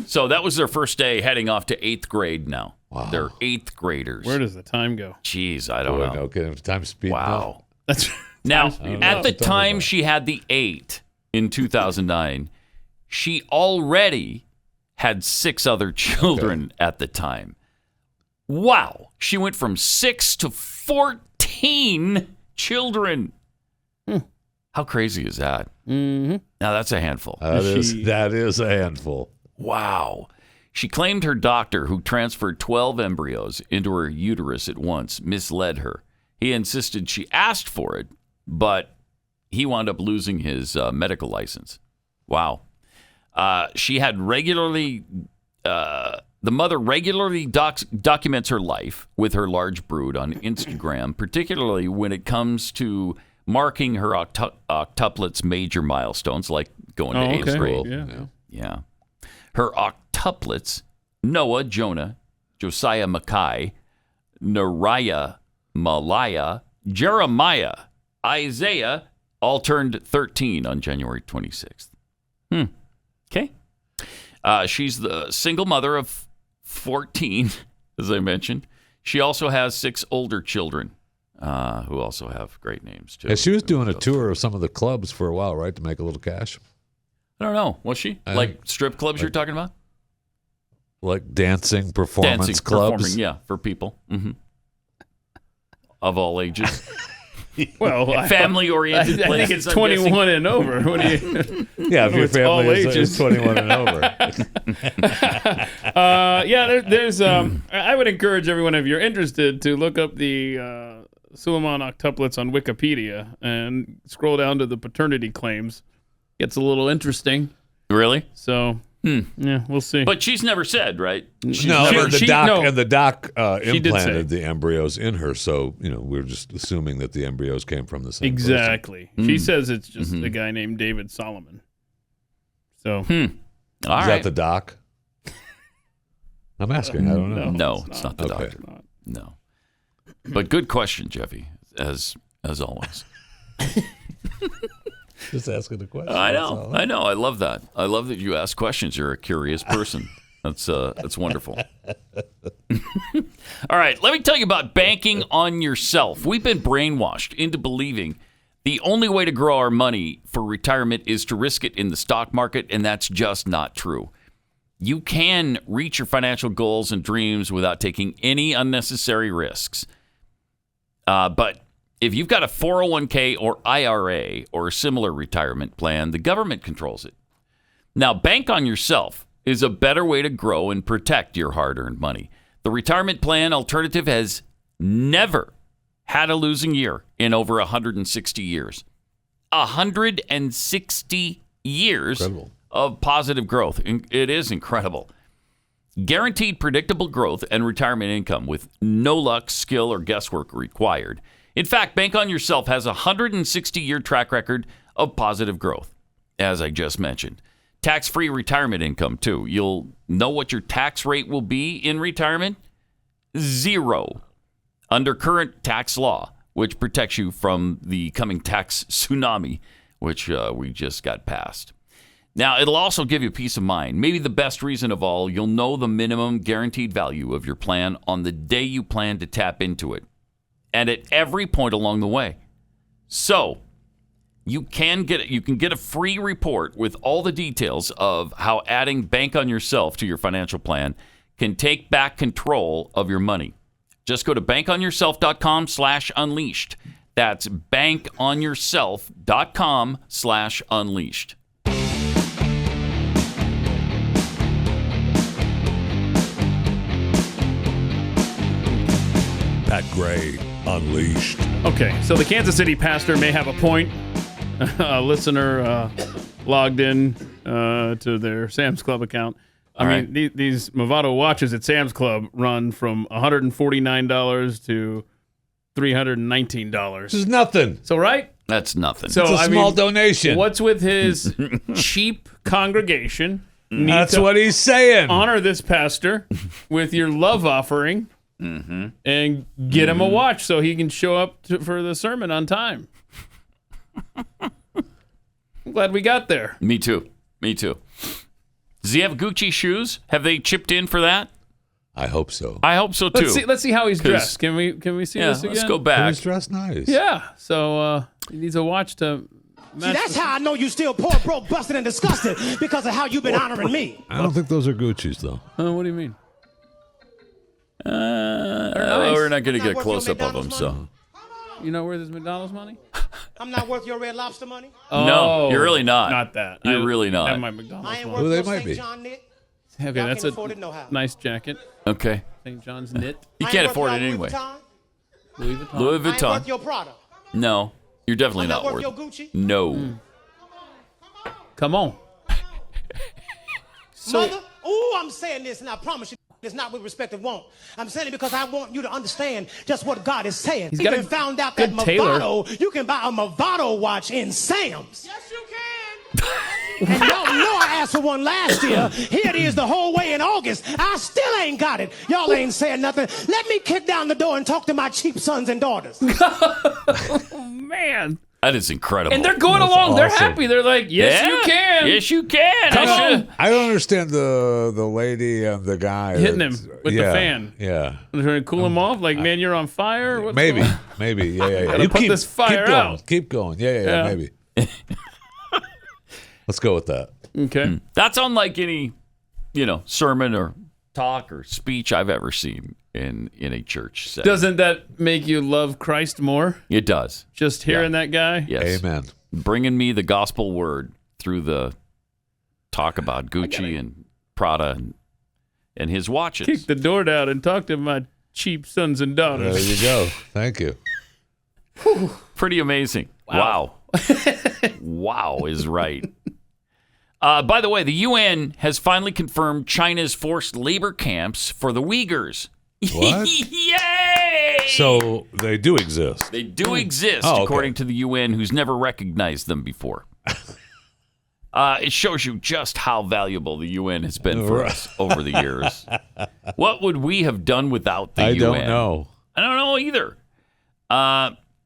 So that was their first day heading off to 8th grade now. Wow. They're 8th graders. Where does the time go? Jeez, I don't know. Okay, time speed. Wow. That's Now, speeding at up. the time she had the 8 in 2009, she already had 6 other children at the time. Wow. She went from 6 to 14 children. How crazy is that? Mm-hmm. Now, that's a handful. That is a handful. Wow. She claimed her doctor, who transferred 12 embryos into her uterus at once, misled her. He insisted she asked for it, but he wound up losing his medical license. Wow. She had regularly, the mother regularly documents her life with her large brood on Instagram, particularly when it comes to marking her octuplets' major milestones, like going to 8th grade. Yeah. Her octuplets, Noah, Jonah, Josiah, Mackay, Nariah, Malaya, Jeremiah, Isaiah, all turned 13 on January 26th. Okay. She's the single mother of 14, as I mentioned. She also has 6 older children who also have great names, too. Yeah, she was doing a tour of some of the clubs for a while, right, to make a little cash? I don't know. Was she? Like strip clubs you're talking about? Like dancing performance clubs? Performing, yeah, for people. Of all ages. Well, family-oriented I think places, it's 21 and over. What do you? Yeah, if your family is 21 and over. There's. I would encourage everyone, if you're interested, to look up the Suleiman octuplets on Wikipedia and scroll down to the paternity claims. Gets a little interesting. Really? So, yeah, we'll see. But she's never said, right? The doc implanted the embryos in her, so we're just assuming that the embryos came from the same Exactly. She says it's just a guy named David Solomon. So, Is that the doc? I'm asking. I don't know. No, it's not the doctor. No. But good question, Jeffy, as always. Just asking the question. I know. I love that. I love that you ask questions. You're a curious person. That's wonderful. All right, let me tell you about banking on yourself. We've been brainwashed into believing the only way to grow our money for retirement is to risk it in the stock market, and that's just not true. You can reach your financial goals and dreams without taking any unnecessary risks. But if you've got a 401k or IRA or a similar retirement plan, the government controls it. Now, bank on yourself is a better way to grow and protect your hard-earned money. The retirement plan alternative has never had a losing year in over 160 years. 160 years of positive growth. It is incredible. Guaranteed predictable growth and retirement income with no luck, skill, or guesswork required. In fact, Bank on Yourself has a 160-year track record of positive growth, as I just mentioned. Tax-free retirement income, too. You'll know what your tax rate will be in retirement? 0 under current tax law, which protects you from the coming tax tsunami, which we just got passed. Now, it'll also give you peace of mind. Maybe the best reason of all, you'll know the minimum guaranteed value of your plan on the day you plan to tap into it, and at every point along the way. So, you can get a free report with all the details of how adding Bank on Yourself to your financial plan can take back control of your money. Just go to bankonyourself.com/unleashed. That's bankonyourself.com/unleashed. Pat Gray, Unleashed. Okay, so the Kansas City pastor may have a point. A listener logged in to their Sam's Club account. I mean, these Movado watches at Sam's Club run from $149 to $319. This is nothing. So, right? That's nothing. So, It's a small donation. What's with his cheap congregation? That's what he's saying. Honor this pastor with your love offering and get him a watch so he can show up for the sermon on time. I'm glad we got there. Me too. Does he have Gucci shoes? Have they chipped in for that? I hope so. I hope so too. Let's see how he's dressed. Can we see this again? Let's go back. He's dressed nice. Yeah. So he needs a watch to match. See, that's how I know you still poor, broke, busted, and disgusted because of how you've been honoring me. I don't think those are Gucci's, though. What do you mean? We're not going to get a close-up of them, so. You know where there's McDonald's money? I'm not worth your Red Lobster money. Oh, no, you're really not. Not that. You're really not. I have my McDonald's I ain't money. worth They your might St. be. John knit. Okay, Y'all that's can't afford it, no how. a nice jacket. Okay. St. John's knit. You I can't ain't afford worth it your anyway. Louis Vuitton. Louis I ain't Vuitton. worth your Prada. No, you're definitely I'm not not worth worth your Gucci. No. Come on. Mother, I'm saying this, and I promise you, it's not with respect and won't. I'm saying it because I want you to understand just what God is saying. He's You got even a found out that good tailor. Movado, you can buy a Movado watch in Sam's. Yes, you can. And y'all know I asked for one last year. Here it is the whole way in August. I still ain't got it. Y'all ain't saying nothing. Let me kick down the door and talk to my cheap sons and daughters. Oh, man. That is incredible. And they're going along. awesome. They're happy. They're like, yes, you can. Yes, you can. Come on. I don't understand the lady and the guy Hitting him that's- with the fan. Yeah, They're trying to cool him off. Like, man, you're on fire. What's maybe, going on? maybe, yeah. Gotta You put this fire keep going, out. Keep going. Yeah, maybe. Let's go with that. Okay. That's unlike any, sermon or talk or speech I've ever seen in a church setting. Doesn't that make you love Christ more? It does. Just hearing that guy? Yes. Amen. Bringing me the gospel word through the talk about Gucci and Prada and his watches. Kick the door down and talk to my cheap sons and There daughters. you go. Thank you. Pretty amazing. Wow. Wow is right. By the way, the UN has finally confirmed China's forced labor camps for the Uyghurs. What? Yay! So they do exist. They do exist, Oh, okay. according to the UN, who's never recognized them before. It shows you just how valuable the UN has been for us over the years. What would we have done without the UN? I don't know. I don't know either.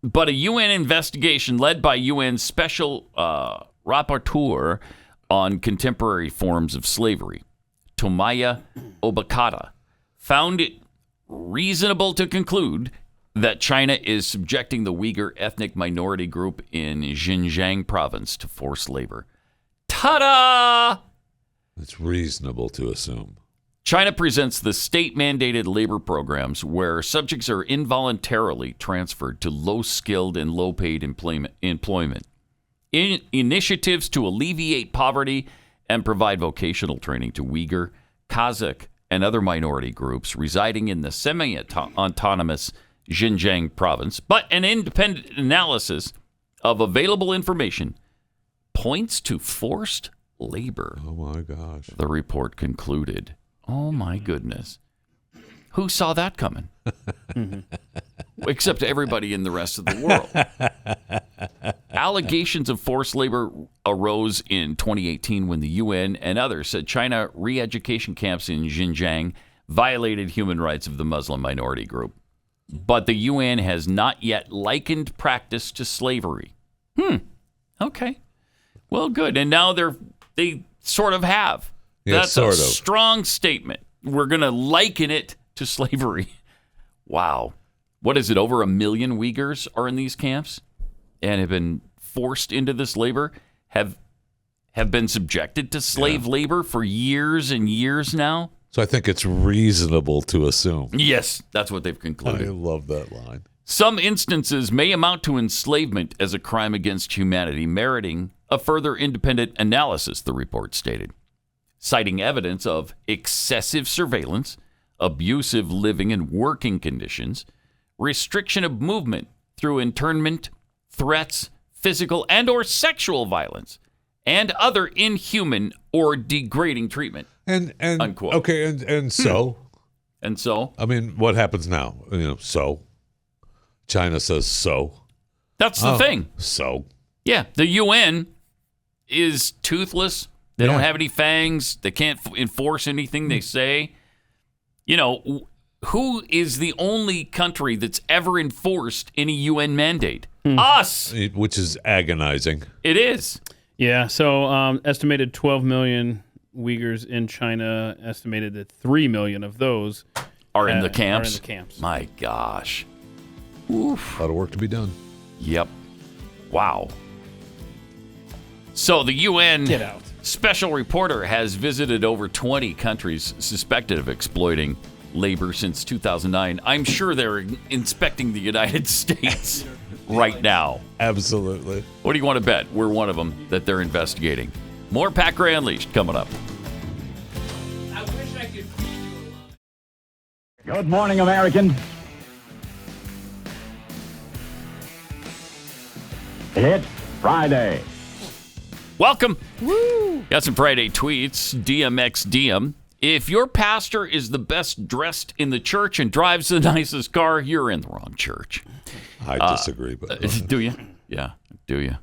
But a UN investigation led by UN Special Rapporteur on Contemporary Forms of Slavery, Tomaya Obakata, found it reasonable to conclude that China is subjecting the Uyghur ethnic minority group in Xinjiang province to forced labor. Ta-da! It's reasonable to assume. China presents the state-mandated labor programs where subjects are involuntarily transferred to low-skilled and low-paid employment. Initiatives to alleviate poverty and provide vocational training to Uyghur, Kazakh, and other minority groups residing in the semi-autonomous Xinjiang province, but an independent analysis of available information points to forced labor. Oh, my gosh. The report concluded. Oh, my goodness. Who saw that coming? Except everybody in the rest of the world. Allegations of forced labor arose in 2018 when the UN and others said China re-education camps in Xinjiang violated human rights of the Muslim minority group. But the UN has not yet likened practice to slavery. Okay. Well, good. And now they sort of have. Yeah, That's sort a of. strong statement. We're going to liken it to slavery. Wow. What is it? Over 1 million Uyghurs are in these camps and have been forced into this labor, have been subjected to slave labor for years and years now. So I think it's reasonable to assume. Yes, that's what they've I concluded. love that line. Some instances may amount to enslavement as a crime against humanity, meriting a further independent analysis, the report stated, citing evidence of excessive surveillance, abusive living and working conditions, restriction of movement through internment, threats, physical and or sexual violence, and other inhuman or degrading treatment. And unquote. Okay, and so? And so? I mean, what happens now? So? China says so. That's the thing. So? Yeah, the UN is toothless. They don't have any fangs. They can't enforce anything they say. Who is the only country that's ever enforced any UN mandate? Us! Which is agonizing. It is. Yeah, so estimated 12 million Uyghurs in China, estimated that 3 million of those are in the camps. Are in the camps. My gosh. Oof. A lot of work to be done. Yep. Wow. So the UN special reporter has visited over 20 countries suspected of exploiting labor since 2009. I'm sure they're inspecting the United States right now. Absolutely. What do you want to bet? We're one of them that they're investigating. More Pat Gray Unleashed coming up. I wish I could feed you a lot. Good morning, Americans. It's Friday. Welcome. Woo! Got some Friday tweets. DMXDM. If your pastor is the best dressed in the church and drives the nicest car, you're in the wrong church. I disagree, but do you? Yeah, do you?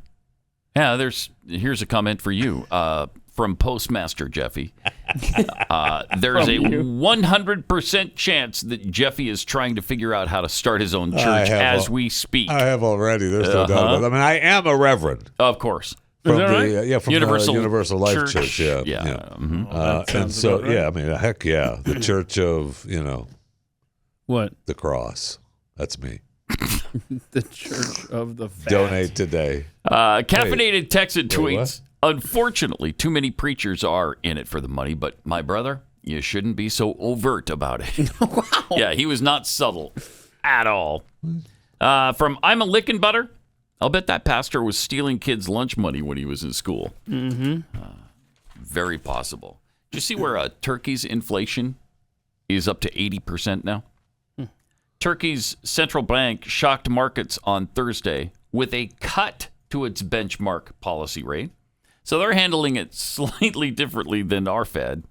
Yeah. Here's a comment for you from Postmaster Jeffy. There's a 100% chance that Jeffy is trying to figure out how to start his own church as we speak. I have already. There's no doubt about it. I mean, I am a reverend. Of course. From from Universal Life Church. Yeah. Mm-hmm. And so, I mean, heck yeah. The Church of, What? The Cross. That's me. The Church of the Fat. Donate today. Caffeinated Texan tweets. What? Unfortunately, too many preachers are in it for the money, but my brother, you shouldn't be so overt about it. Wow. Yeah, he was not subtle at all. From I'm a Lickin' Butter. I'll bet that pastor was stealing kids' lunch money when he was in school. Mm-hmm. Very possible. Do you see where Turkey's inflation is up to 80% now? Turkey's central bank shocked markets on Thursday with a cut to its benchmark policy rate. So they're handling it slightly differently than our Fed.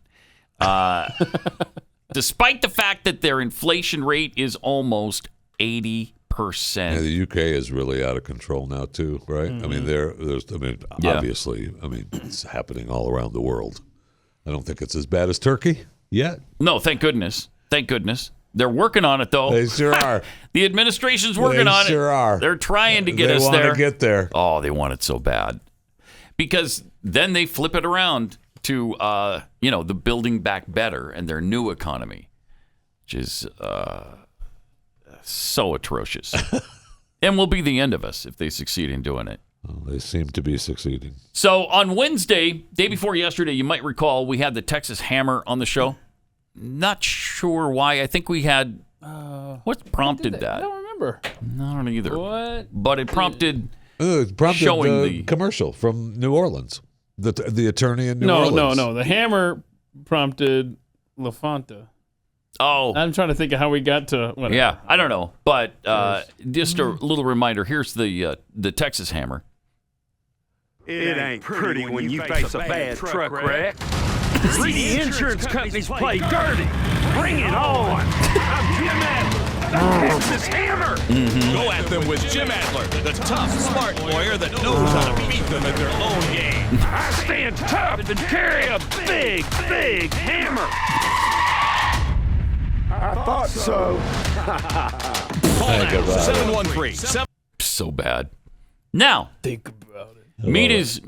Despite the fact that their inflation rate is almost 80%. Yeah, the UK is really out of control now too, right? Mm-hmm. I mean, obviously, it's happening all around the world. I don't think it's as bad as Turkey yet. No, thank goodness. Thank goodness. They're working on it, though. They sure are. The administration's working on it. They sure are. They're trying to get us there. They want to get there. Oh, they want it so bad. Because then they flip it around to, the building back better and their new economy, which is so atrocious. And will be the end of us if they succeed in doing it. Well, they seem to be succeeding. So on Wednesday, day before yesterday, you might recall we had the Texas Hammer on the show. Not sure why. I think we had. What prompted that? I don't remember. I don't either. What? But it prompted. Showing the commercial from New Orleans. The attorney in New Orleans. No. The Hammer prompted LaFonta. Oh. I'm trying to think of how we got to. Whatever. Yeah, I don't know. But just a little reminder. Here's the Texas Hammer. It ain't pretty when you face a bad truck wreck. See the insurance companies play dirty. Bring it on. I'm Jim Adler, the Texas Hammer. Go at them with Jim Adler, the tough, smart lawyer that knows how to beat them at their own game. I stand tough and carry a big, big hammer. I thought so. Call now, 713. So bad. Now, Think about it.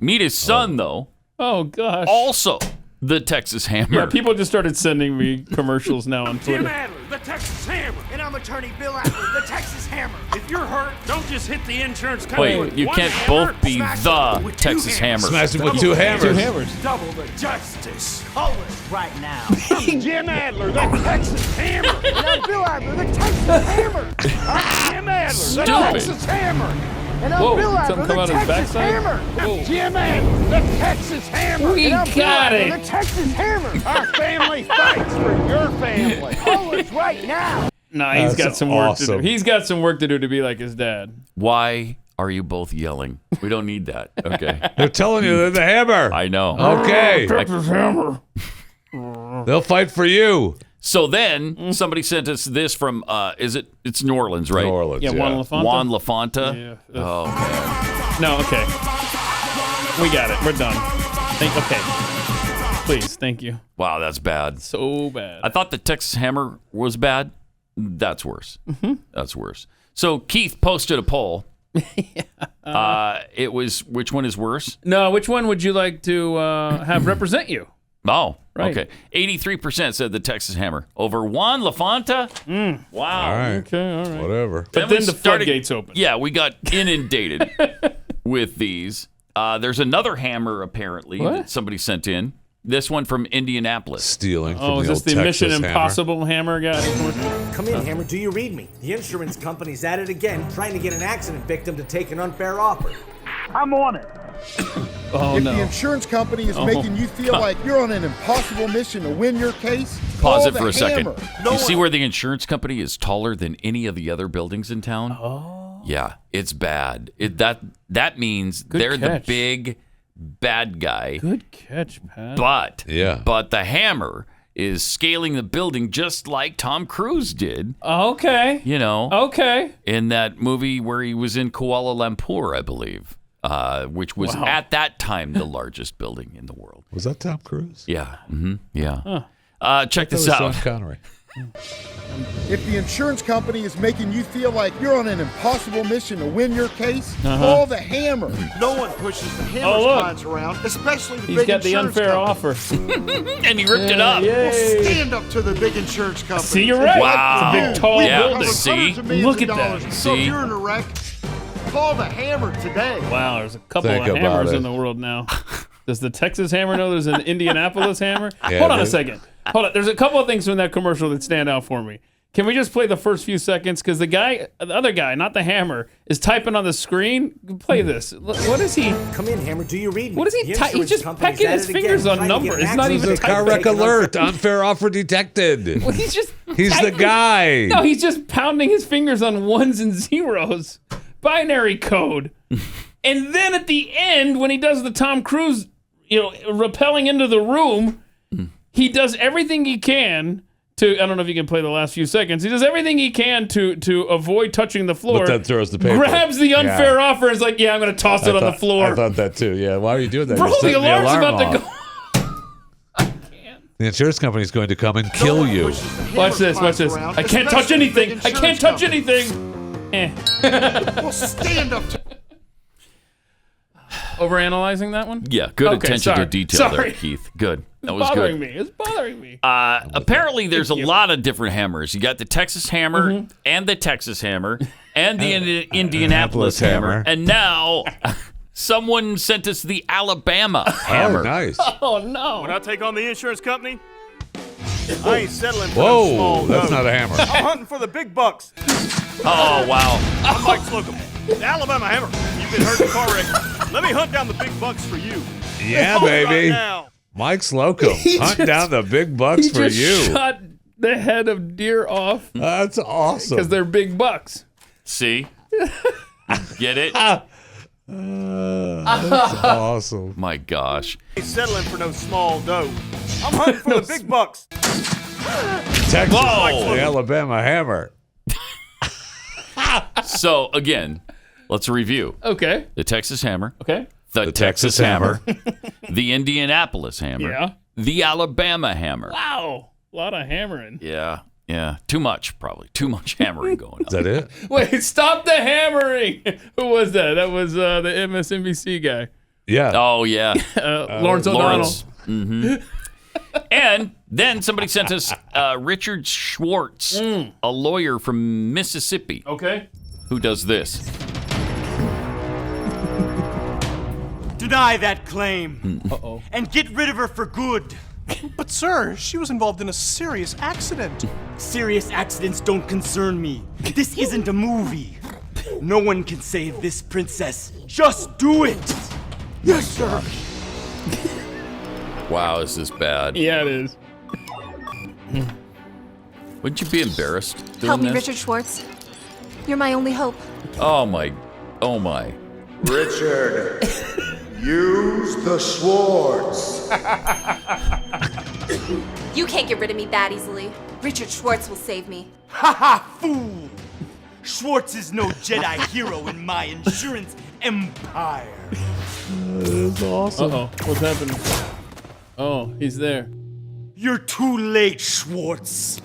meet his son, though. Oh, gosh. Also, the Texas Hammer. Yeah, people just started sending me commercials now on Twitter. Jim Adler, the Texas Hammer. And I'm attorney Bill Adler, the Texas Hammer. If you're hurt, don't just hit the insurance company. Wait, with you one can't hammer, both be smash the it with Texas two Hammer. Smash him with two hammers. Two hammers. Double the justice. Call us right now. I'm Jim Adler, the Texas Hammer. And I'm Bill Adler, the Texas Hammer. I'm Jim Adler, the Stupid. Texas Hammer. And I'm Whoa, Bill Adler, something the come out of his Texas backside? Hammer. Whoa. I'm Jim Adler, the Texas Hammer. We and I'm Bill got Adler, it. the Texas Hammer. Our family fights for your family. Call us right now. No, he's got That's some work to awesome. do. He's got some work to do to be like his dad. Why are you both yelling? We don't need that. Okay. They're telling you they're the hammer. I know. Okay. Texas Hammer. They'll fight for you. So then somebody sent us this from it's New Orleans, right? New Orleans. Yeah, Juan LaFonta. Juan LaFonta. Yeah. Oh, No, okay. We got it. We're done. Okay. Please, thank you. wow, that's bad. So bad. I thought the Texas Hammer was bad. That's worse. That's worse. So Keith posted a poll. It was, which one is worse? No, which one would you like to have represent you? Oh, Right. okay. 83% said the Texas Hammer over Juan LaFonta. Wow. All right. Okay, all right. Whatever. But we then the floodgates open. Yeah, we got inundated with these. There's another hammer apparently that somebody sent in. This one from Indianapolis. Stealing from Oh, is the this old the Texas Mission hammer. Impossible hammer guy? Come in, Hammer. Do you read me? The insurance company's at it again, trying to get an accident victim to take an unfair offer. I'm on it. Oh, If no. the insurance company is making you feel like you're on an impossible mission to win your case, Pause call it for the a second. hammer. You see where the insurance company is taller than any of the other buildings in town? Oh. Yeah, it's bad. That means they're catch. the big bad guy. Good catch, Pat. But the hammer is scaling the building just like Tom Cruise did. Okay. You know. Okay. In that movie where he was in Kuala Lumpur, I believe, which was at that time the largest building in the world. Was that Tom Cruise? Yeah. Yeah. Check this That out. was Sean Connery. If the insurance company is making you feel like you're on an impossible mission to win your case, call the hammer. No one pushes the hammer look. signs around, especially the He's big got the insurance unfair company. offer. And he ripped it up. Well, Yay. stand up to the big insurance company. See, you're right. Wow. It's a big, tall Yeah, building. see? Hundreds of millions Look of at that. dollars. So See? if you're in a wreck, call the hammer today. Wow, there's a couple Think of about hammers it. in the world now. Does the Texas Hammer know there's an Indianapolis Hammer? Yeah, Hold on a dude. second. Hold on. There's a couple of things from that commercial that stand out for me. Can we just play the first few seconds? Because the other guy, not the hammer, is typing on the screen. Play this. What is he? Come in, Hammer. Do you read me? What is he? The He's insurance just company's pecking at his it again, fingers on trying to get numbers. an It's not accident even This is a car victim to wreck take an alert. Unfair offer detected. Well, he's just. He's the typing. guy. No, he's just pounding his fingers on ones and zeros. Binary code. And then at the end, when he does the Tom Cruise, rappelling into the room, he does everything he can to, I don't know if you can play the last few seconds. He does everything he can to avoid touching the floor. But then throws the paper. Grabs the unfair offer and is like, yeah, I'm going to toss it on the floor. I thought that too. Yeah. Why are you doing that? Bro, You're the setting alarm's alarm about to off. go. The insurance company's going to come and kill you. Watch this. I can't touch anything. I can't touch anything. Well, stand up to Overanalyzing that one? Yeah, good Okay, attention sorry. to detail there, Sorry. Keith. Good. That It's was bothering good. me. It's bothering me. Apparently, there's a lot of different hammers. You got the Texas Hammer and the Texas Hammer and the Indianapolis Hammer. And now someone sent us the Alabama Hammer. Oh, nice. Oh, no. When I take on the insurance company, I ain't settling for Whoa, them small that's notes. not a hammer. I'm hunting for the big bucks. Oh, wow. I'm Mike Slocum, the Alabama Hammer. You've been hurt in a car wreck. Let me hunt down the big bucks for you. Yeah, Right baby. now. Mike Slocum, hunt down the big bucks for just you. shot the head of deer off That's awesome. because they're big bucks. See? Get it? That's awesome. My gosh. He's settling for no small dough. I'm hunting for the big bucks. Texas, the Alabama Hammer. So, again, let's review. Okay. The Texas Hammer. Okay. The Texas Hammer. The Indianapolis Hammer. Yeah. The Alabama Hammer. Wow. A lot of hammering. Yeah. Yeah. Too much, probably. Too much hammering going on. Is that it? Wait, stop the hammering. Who was that? That was the MSNBC guy. Yeah. Oh, yeah. Lawrence O'Donnell. Mm-hmm. And then somebody sent us Richard Schwartz, a lawyer from Mississippi. Okay. Who does this? Deny that claim. Uh-oh. And get rid of her for good. But sir, she was involved in a serious accident. Serious accidents don't concern me. This isn't a movie. No one can save this princess. Just do it. Yes, sir. Wow, is this bad? Yeah, it is. Wouldn't you be embarrassed doing Help me, this? Richard Schwartz. You're my only hope. Oh, my. Oh, my. Richard, use the Schwartz. You can't get rid of me that easily. Richard Schwartz will save me. Ha ha, fool! Schwartz is no Jedi hero in my insurance empire. That's awesome. Uh-oh. What's happening? Oh, he's there. You're too late, Schwartz.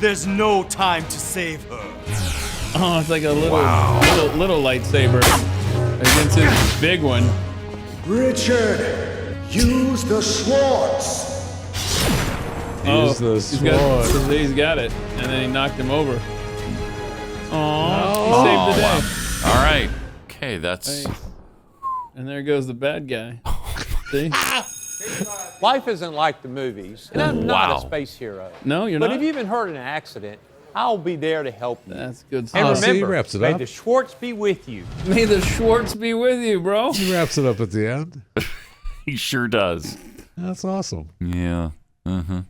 There's no time to save her. Oh, it's like a little lightsaber against his big one. Richard, use the Schwartz. Use the Schwartz. He's got it, and then he knocked him over. Oh, he saved the day. Wow. All right. Okay, that's... Hey. And there goes the bad guy. See? Life isn't like the movies, and I'm not a space hero. No, you're but not. But if you've been hurt in an accident, I'll be there to help you. That's good And stuff. remember, he wraps it may up. the Schwartz be with you. May the Schwartz be with you, bro. He wraps it up at the end. He sure does. That's awesome. Yeah. Uh-huh.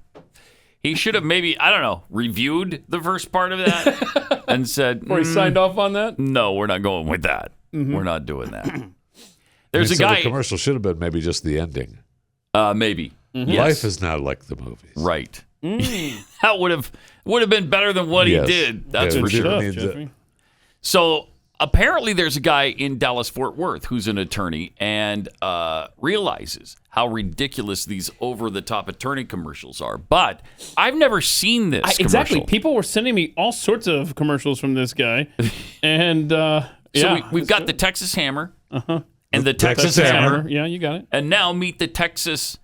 He should have maybe, I don't know, reviewed the first part of that and said... Before he signed off on that? No, we're not going with that. We're not doing that. There's a guy... The commercial should have been maybe just the ending. Maybe. Mm-hmm. Yes. Life is not like the movies. Right. That would have been better than what he did. That's for sure. So apparently there's a guy in Dallas-Fort Worth who's an attorney and realizes how ridiculous these over-the-top attorney commercials are. But I've never seen this commercial. Exactly. People were sending me all sorts of commercials from this guy. And we've got the Texas Hammer and the Texas Hammer. Yeah, you got it. And now meet the Texas...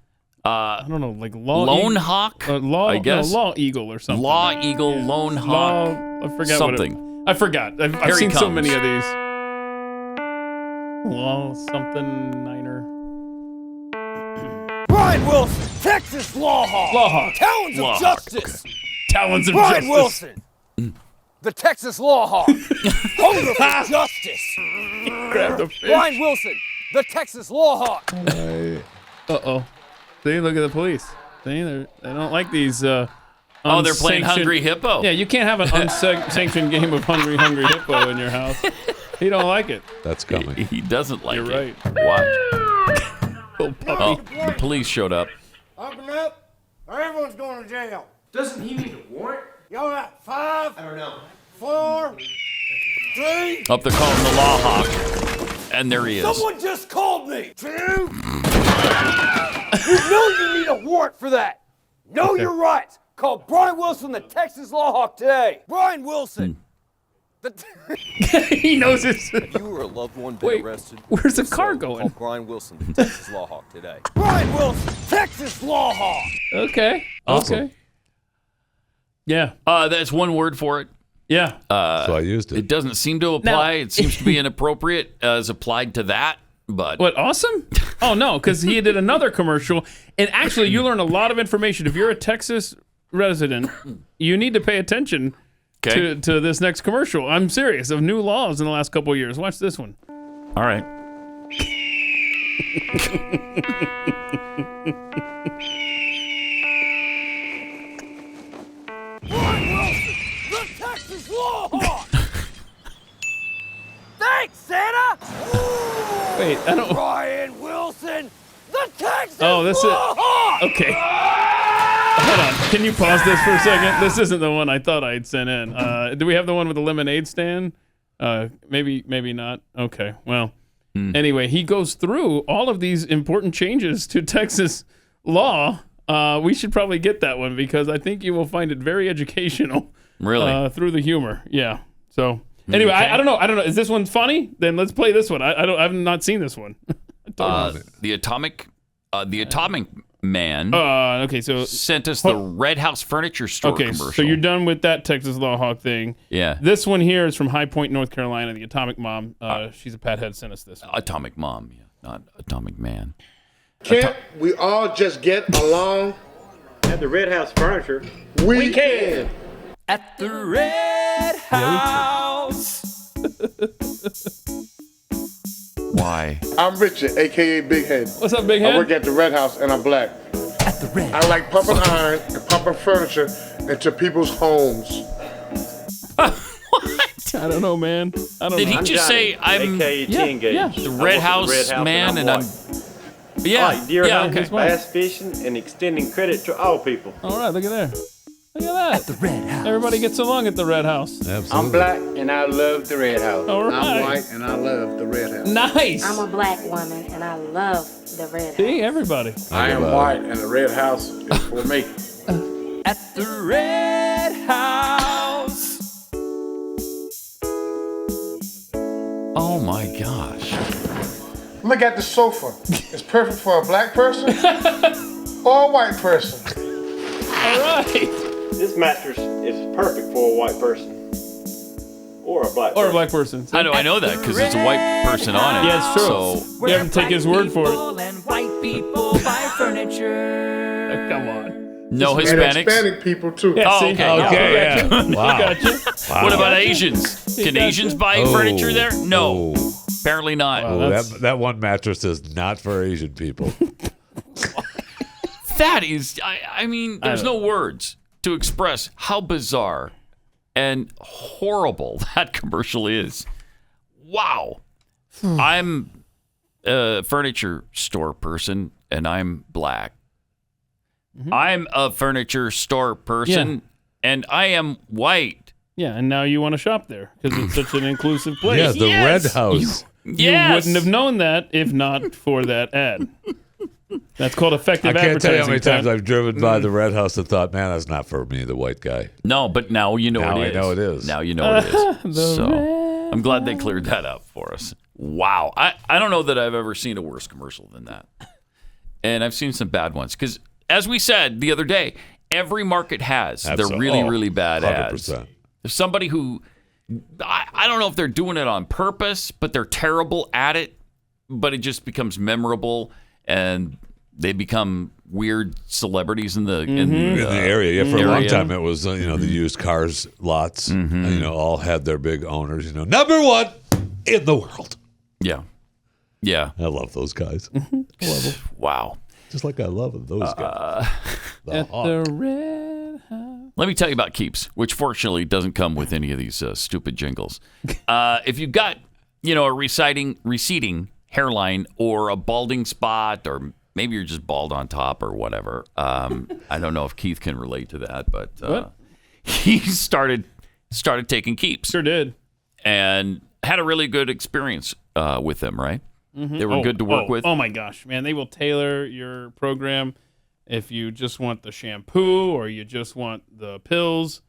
I don't know, like Lone Hawk, I guess. No, Law Eagle or something. Law Eagle, Lone Hawk. I forgot something. I forgot. I've seen so many of these. Law something niner. Brian Wilson, Texas Law Hawk. Law Hawk. Talons Law of Hawk, Justice. Okay. Talons of Brian Justice. Wilson, the Texas Law Hawk. Hunger for justice. Grab the fish. Brian Wilson, the Texas Law Hawk. Uh-oh. See, look at the police. See, they don't like these they're playing Hungry Hippo. Yeah, you can't have an unsanctioned game of Hungry Hippo in your house. He don't like it. That's coming. He doesn't like You're it. right. Watch. Little puppy. Oh, the police showed up. Open up, or everyone's going to jail. Doesn't he need a warrant? Y'all got 5? I don't know. 4, 3. Up, they're calling the Law Hawk. And there he is. Someone just called me. 2. You know you need a warrant for that. Know your rights. Call Brian Wilson, the Texas Law Hawk today. Brian Wilson. He knows it. If you or a loved one been Wait, arrested, where's the car going? Call Brian Wilson, the Texas Law Hawk today. Brian Wilson, Texas Law Hawk. Okay. Awesome. Okay. Yeah. That's one word for it. Yeah. So I used it. It doesn't seem to apply. It seems to be inappropriate as applied to that. But what, awesome? Oh, no, because he did another commercial. And actually, you learn a lot of information. If you're a Texas resident, you need to pay attention to this next commercial. I'm serious. Of new laws in the last couple of years. Watch this one. All right. Brian Wilson, the Texas Law Hawk. Thanks, Santa. Wait, I don't. Brian Wilson, the Texas Oh, this is. Okay. Hold on. Can you pause this for a second? This isn't the one I thought I'd sent in. Do we have the one with the lemonade stand? Maybe not. Okay. Well, anyway, he goes through all of these important changes to Texas law. We should probably get that one because I think you will find it very educational. Really? Through the humor. Yeah. So anyway, Okay. I don't know. Is this one funny? Then let's play this one. I've not seen this one. The Atomic Man. Okay, so sent us the Red House Furniture Store commercial. So you're done with that Texas Law Hawk thing. Yeah. This one here is from High Point, North Carolina. The Atomic Mom. She's a Pathead. Sent us this one. Atomic Mom, yeah, not Atomic Man. Can't we all just get along? At the Red House Furniture, we can. At the Red House. Why? I'm Richard, a.k.a. Big Head. What's up, Big Head? I work at the Red House, and I'm black. At the Red I like pumping iron and pumping furniture into people's homes. I don't know, man. I don't Did know. he just say I'm AKA Teen Gauge. yeah. the Red House Man and I'm I like deer hunting, okay. bass fishing, and extending credit to all people. All right, look at there. Look at that. At the Red House. Everybody gets along at the Red House. Absolutely. I'm black and I love the Red House. All right. I'm white and I love the Red House. Nice. I'm a black woman and I love the Red House. See, everybody. I am white and the Red House is for me. At the Red House. Oh my gosh. Look at the sofa. It's perfect for a black person or a white person. All right. This mattress is perfect for a white person or a black Or a person. black person. See? I know that because it's a white person on it. Yeah, it's true. So You have to take his word for it. And white people buy furniture. Come on. no And Hispanics. Hispanic people too. Yeah, Oh, see? okay. Okay, yeah. Wow. Gotcha. Wow. What about Asians? Can Asians buy furniture there? No, Oh. apparently not. Oh, that one mattress is not for Asian people. That is, I mean, there's no words to express how bizarre and horrible that commercial is. Wow. I'm a furniture store person and I'm black. I'm a furniture store person and I am white. Yeah, and now you want to shop there because it's such an inclusive place. Yeah, the Red House. You wouldn't have known that if not for that ad. That's called effective I can't tell you how many advertising, times I've driven by the Red House and thought, man, that's not for me, the white guy. No, but now you know Now it I is. know it is. Now you know it is. So I'm glad they cleared that up for us. Wow. I don't know that I've ever seen a worse commercial than that. And I've seen some bad ones. Because as we said the other day, every market has their really, really bad ads. 100%. There's somebody who, I don't know if they're doing it on purpose, but they're terrible at it. But it just becomes memorable and they become weird celebrities in the in the area. Yeah, for a long area. time it was the used cars lots. All had their big owners. Number one in the world. Yeah, yeah. I love those guys. I love them. Wow. Just like I love those guys. At the Red House. Let me tell you about Keeps, which fortunately doesn't come with any of these stupid jingles. If you've got, a receding hairline or a balding spot, or maybe you're just bald on top or whatever. I don't know if Keith can relate to that, but he started taking Keeps. Sure did. And had a really good experience with them, right? Mm-hmm. They were good to work with. Oh my gosh, man. They will tailor your program if you just want the shampoo or you just want the pills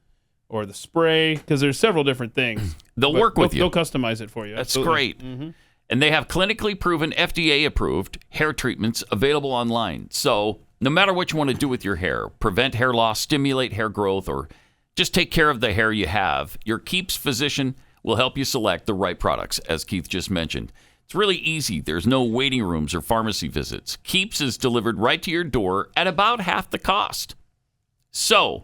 or the spray, because there's several different things. They'll work with you. They'll customize it for you. That's Absolutely. great. Mm-hmm. And they have clinically proven, FDA-approved hair treatments available online. So no matter what you want to do with your hair, prevent hair loss, stimulate hair growth, or just take care of the hair you have, your Keeps physician will help you select the right products, as Keith just mentioned. It's really easy. There's no waiting rooms or pharmacy visits. Keeps is delivered right to your door at about half the cost. So,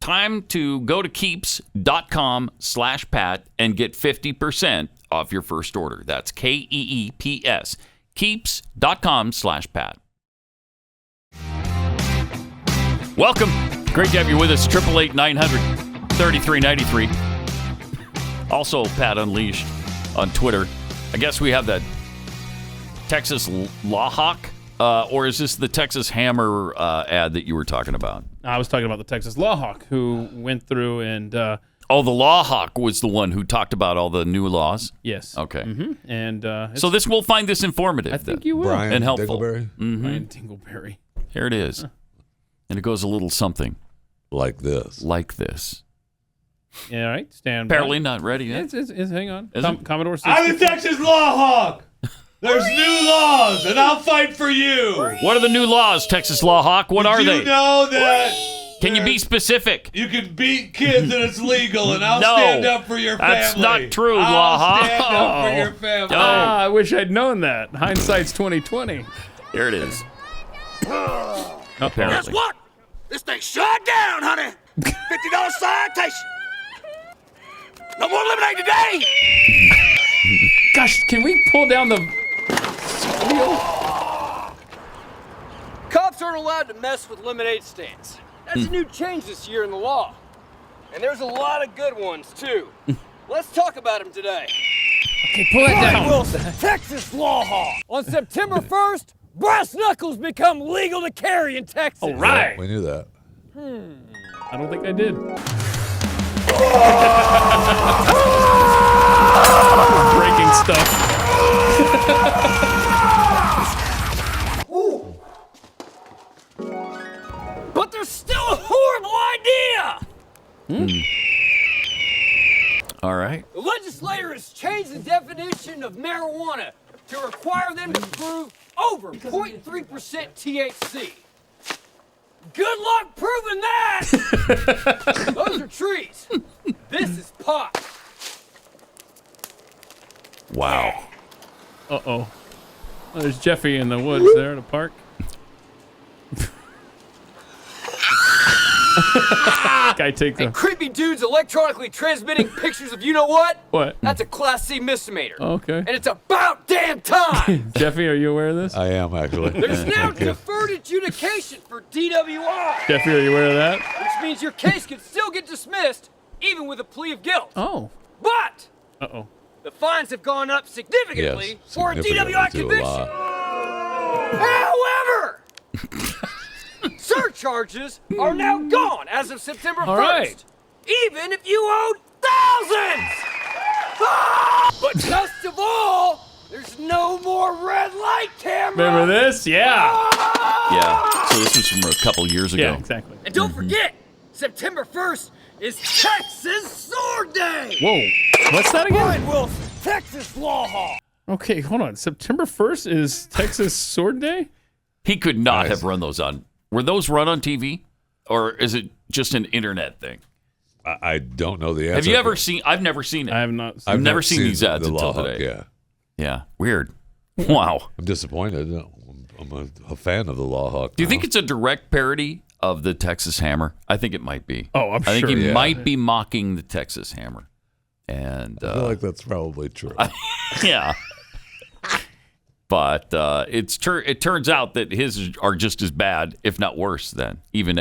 time to go to keeps.com/Pat and get 50% off your first order. That's KEEPS. Keeps.com/Pat. Welcome. Great to have you with us. 888-900-3393. Also, Pat Unleashed on Twitter. I guess we have that Texas Law Hawk, or is this the Texas Hammer ad that you were talking about? I was talking about the Texas Law Hawk, who went through and. The Law Hawk was the one who talked about all the new laws. Yes. Okay. Mm-hmm. And so we'll find this informative. I think you will. Brian and helpful. Dingleberry? Mm-hmm. Brian Dingleberry. Here it is, and it goes a little something like this. Yeah, all right. Stand by. Apparently not ready yet. It's hang on. Is it? Commodore 64. I'm the Texas Law Hawk. There's new laws, and I'll fight for you. What are the new laws, Texas Law Hawk? What are they? You know that. Can you be specific? You can beat kids and it's legal, and I'll stand up for your family. That's not true, Law Hawk. I'll stand up for your family. I wish I'd known that. Hindsight's 2020. Here it is. Apparently. Guess what? This thing's shut down, honey. $50 citation. No more lemonade today. Gosh, can we pull down the wheel? Cops aren't allowed to mess with lemonade stands. That's a new change this year in the law. And there's a lot of good ones, too. Let's talk about them today. Okay, pull that down. Wilson, Texas Law Hawk. On September 1st, brass knuckles become legal to carry in Texas. All right. Yeah, we knew that. I don't think I did. Breaking stuff. But there's still a horrible idea! All right. The legislator has changed the definition of marijuana to require them to prove over 0.3% THC. Good luck proving that! Those are trees. This is pot. Wow. Uh-oh. Oh, there's Jeffy in the woods there at a park. Guy take And creepy dudes electronically transmitting pictures of you-know-what? What? That's a Class C misdemeanor. Okay. And it's about damn time! Jeffy, are you aware of this? I am, actually. There's now deferred adjudication for DWI. Jeffy, are you aware of that? Which means your case could still get dismissed, even with a plea of guilt. Oh. But Uh-oh. the fines have gone up significantly Yes, for a significantly DWI to a conviction. lot. However, surcharges are now gone as of September 1st. All right. Even if you owed thousands! But best of all, there's no more red light camera! Remember this? Yeah. Yeah. So this was from a couple years ago. Yeah, exactly. And don't forget, September 1st is Texas Sword Day! Whoa. What's that again? Brian Wilson, Texas Law Hawk! Okay, hold on. September 1st is Texas Sword Day? He could not have run those on. Were those run on TV? Or is it just an internet thing? I don't know the answer. Have you ever seen? I've never seen it. I have not. I've never seen these the ads Law until Hawk, today. Yeah. Yeah. Weird. Wow. I'm disappointed. I'm a fan of the Law Hawk. Do you think it's a direct parody of the Texas Hammer? I think it might be. Oh, I'm I think sure. he Yeah. might be mocking the Texas Hammer. And I feel like that's probably true. yeah. But it turns out that his are just as bad, if not worse, than even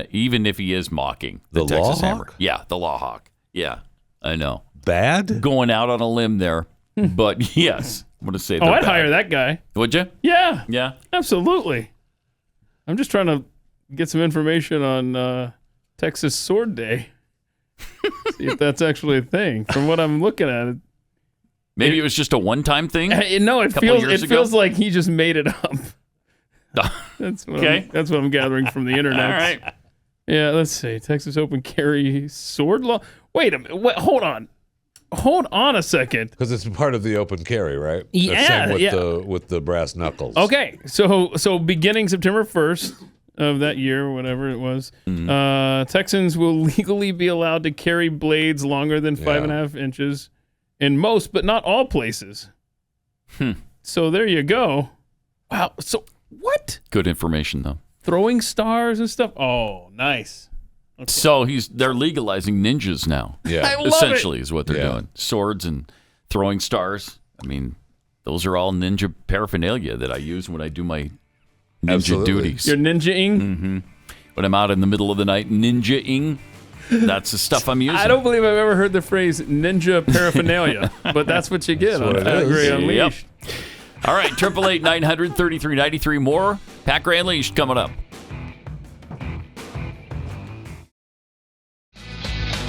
if he is mocking the The Texas Law Hammer. Hawk? Yeah, the Law Hawk. Yeah, I know. Bad? Going out on a limb there, but yes, I'm gonna say. Oh, I'd hire that guy. Would you? Yeah. Yeah. Absolutely. I'm just trying to get some information on Texas Sword Day. See if that's actually a thing. From what I'm looking at, Maybe it was just a one-time thing. No, it feels like he just made it up. That's what Okay. that's what I'm gathering from the internet. All right. Yeah, let's see. Texas Open Carry Sword Law. Wait a minute. Hold on. Hold on a second. Because it's part of the open carry, right? Yeah, Same with the brass knuckles. Okay, so beginning September 1st of that year, whatever it was, Texans will legally be allowed to carry blades longer than 5.5 inches in most, but not all places. So there you go. Wow. So what? Good information, though. Throwing stars and stuff. Oh, nice. Okay. So they're legalizing ninjas now. Yeah, I love essentially it. is what they're doing. Swords and throwing stars. I mean, those are all ninja paraphernalia that I use when I do my ninja duties. You're ninja-ing? Mm-hmm. When I'm out in the middle of the night ninja-ing, that's the stuff I'm using. I don't believe I've ever heard the phrase ninja paraphernalia, but that's what you get on what it is. Agree Unleashed. All right, 888-900-3393. More Pat Gray Unleashed coming up.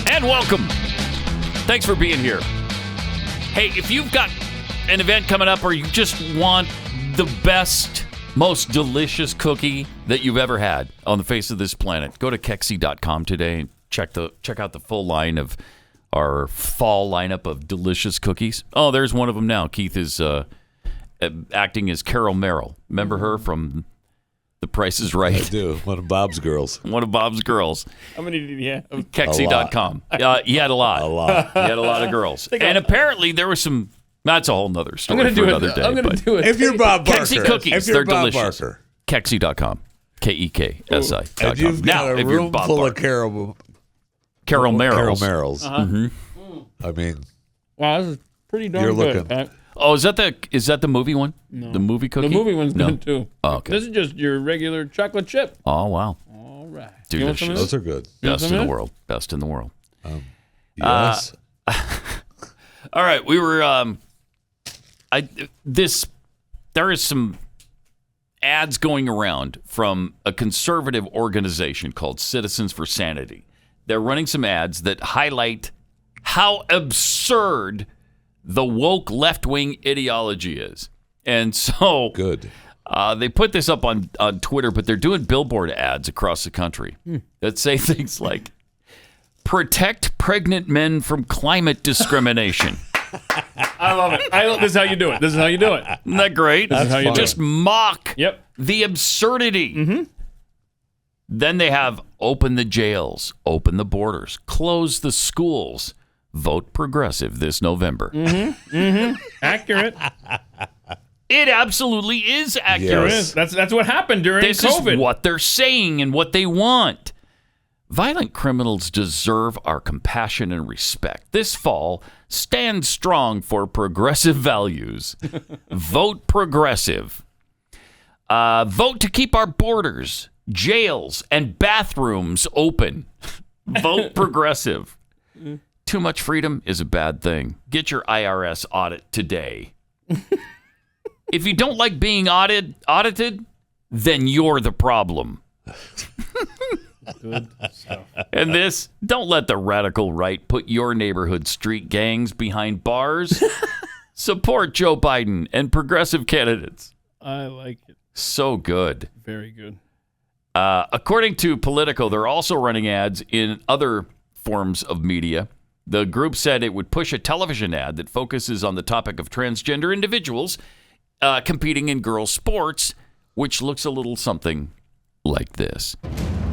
And welcome. Thanks for being here. Hey, if you've got an event coming up or you just want the best, most delicious cookie that you've ever had on the face of this planet, go to Kexi.com today and check out the full line of our fall lineup of delicious cookies. Oh, there's one of them now. Keith is acting as Carol Merrill. Remember her from The Price is Right? I do. One of Bob's girls. One of Bob's girls. How many did he have? Kexi.com. He had a lot. He had a lot of girls. And apparently there was some... That's a whole nother story for another day. I'm going to do it. If you're Bob Barker. Kexi cookies. They're delicious. Kexi.com. Kexi.com. And you've got a room full of Carol Merrills. Mm-hmm. I mean... Wow, this is pretty darn you're good. looking. Pat. Oh, is that the movie one? No. The movie cookie? The movie one's good too. Oh, okay. This is just your regular chocolate chip. Oh, wow. All right. Delicious. Those are good. Best in the world. Best in the world. Yes. All right. We were... there is some ads going around from a conservative organization called Citizens for Sanity. They're running some ads that highlight how absurd the woke left-wing ideology is. And so good. They put this up on Twitter, but they're doing billboard ads across the country that say things like, protect pregnant men from climate discrimination. I love it. This is how you do it. Isn't that great? This is how you do it. Just mock Yep. the absurdity. Mm-hmm. Then they have open the jails, open the borders, close the schools, vote progressive this November. Accurate. It absolutely is accurate. Yes. That's what happened during this COVID. This is what they're saying and what they want. Violent criminals deserve our compassion and respect. This fall, stand strong for progressive values. Vote progressive. Vote to keep our borders, jails, and bathrooms open. Vote progressive. Too much freedom is a bad thing. Get your IRS audit today. If you don't like being audited, then you're the problem. Good stuff. And this, don't let the radical right put your neighborhood street gangs behind bars. Support Joe Biden and progressive candidates. I like it. So good. Very good. According to Politico, they're also running ads in other forms of media. The group said it would push a television ad that focuses on the topic of transgender individuals competing in girls' sports, which looks a little something like this.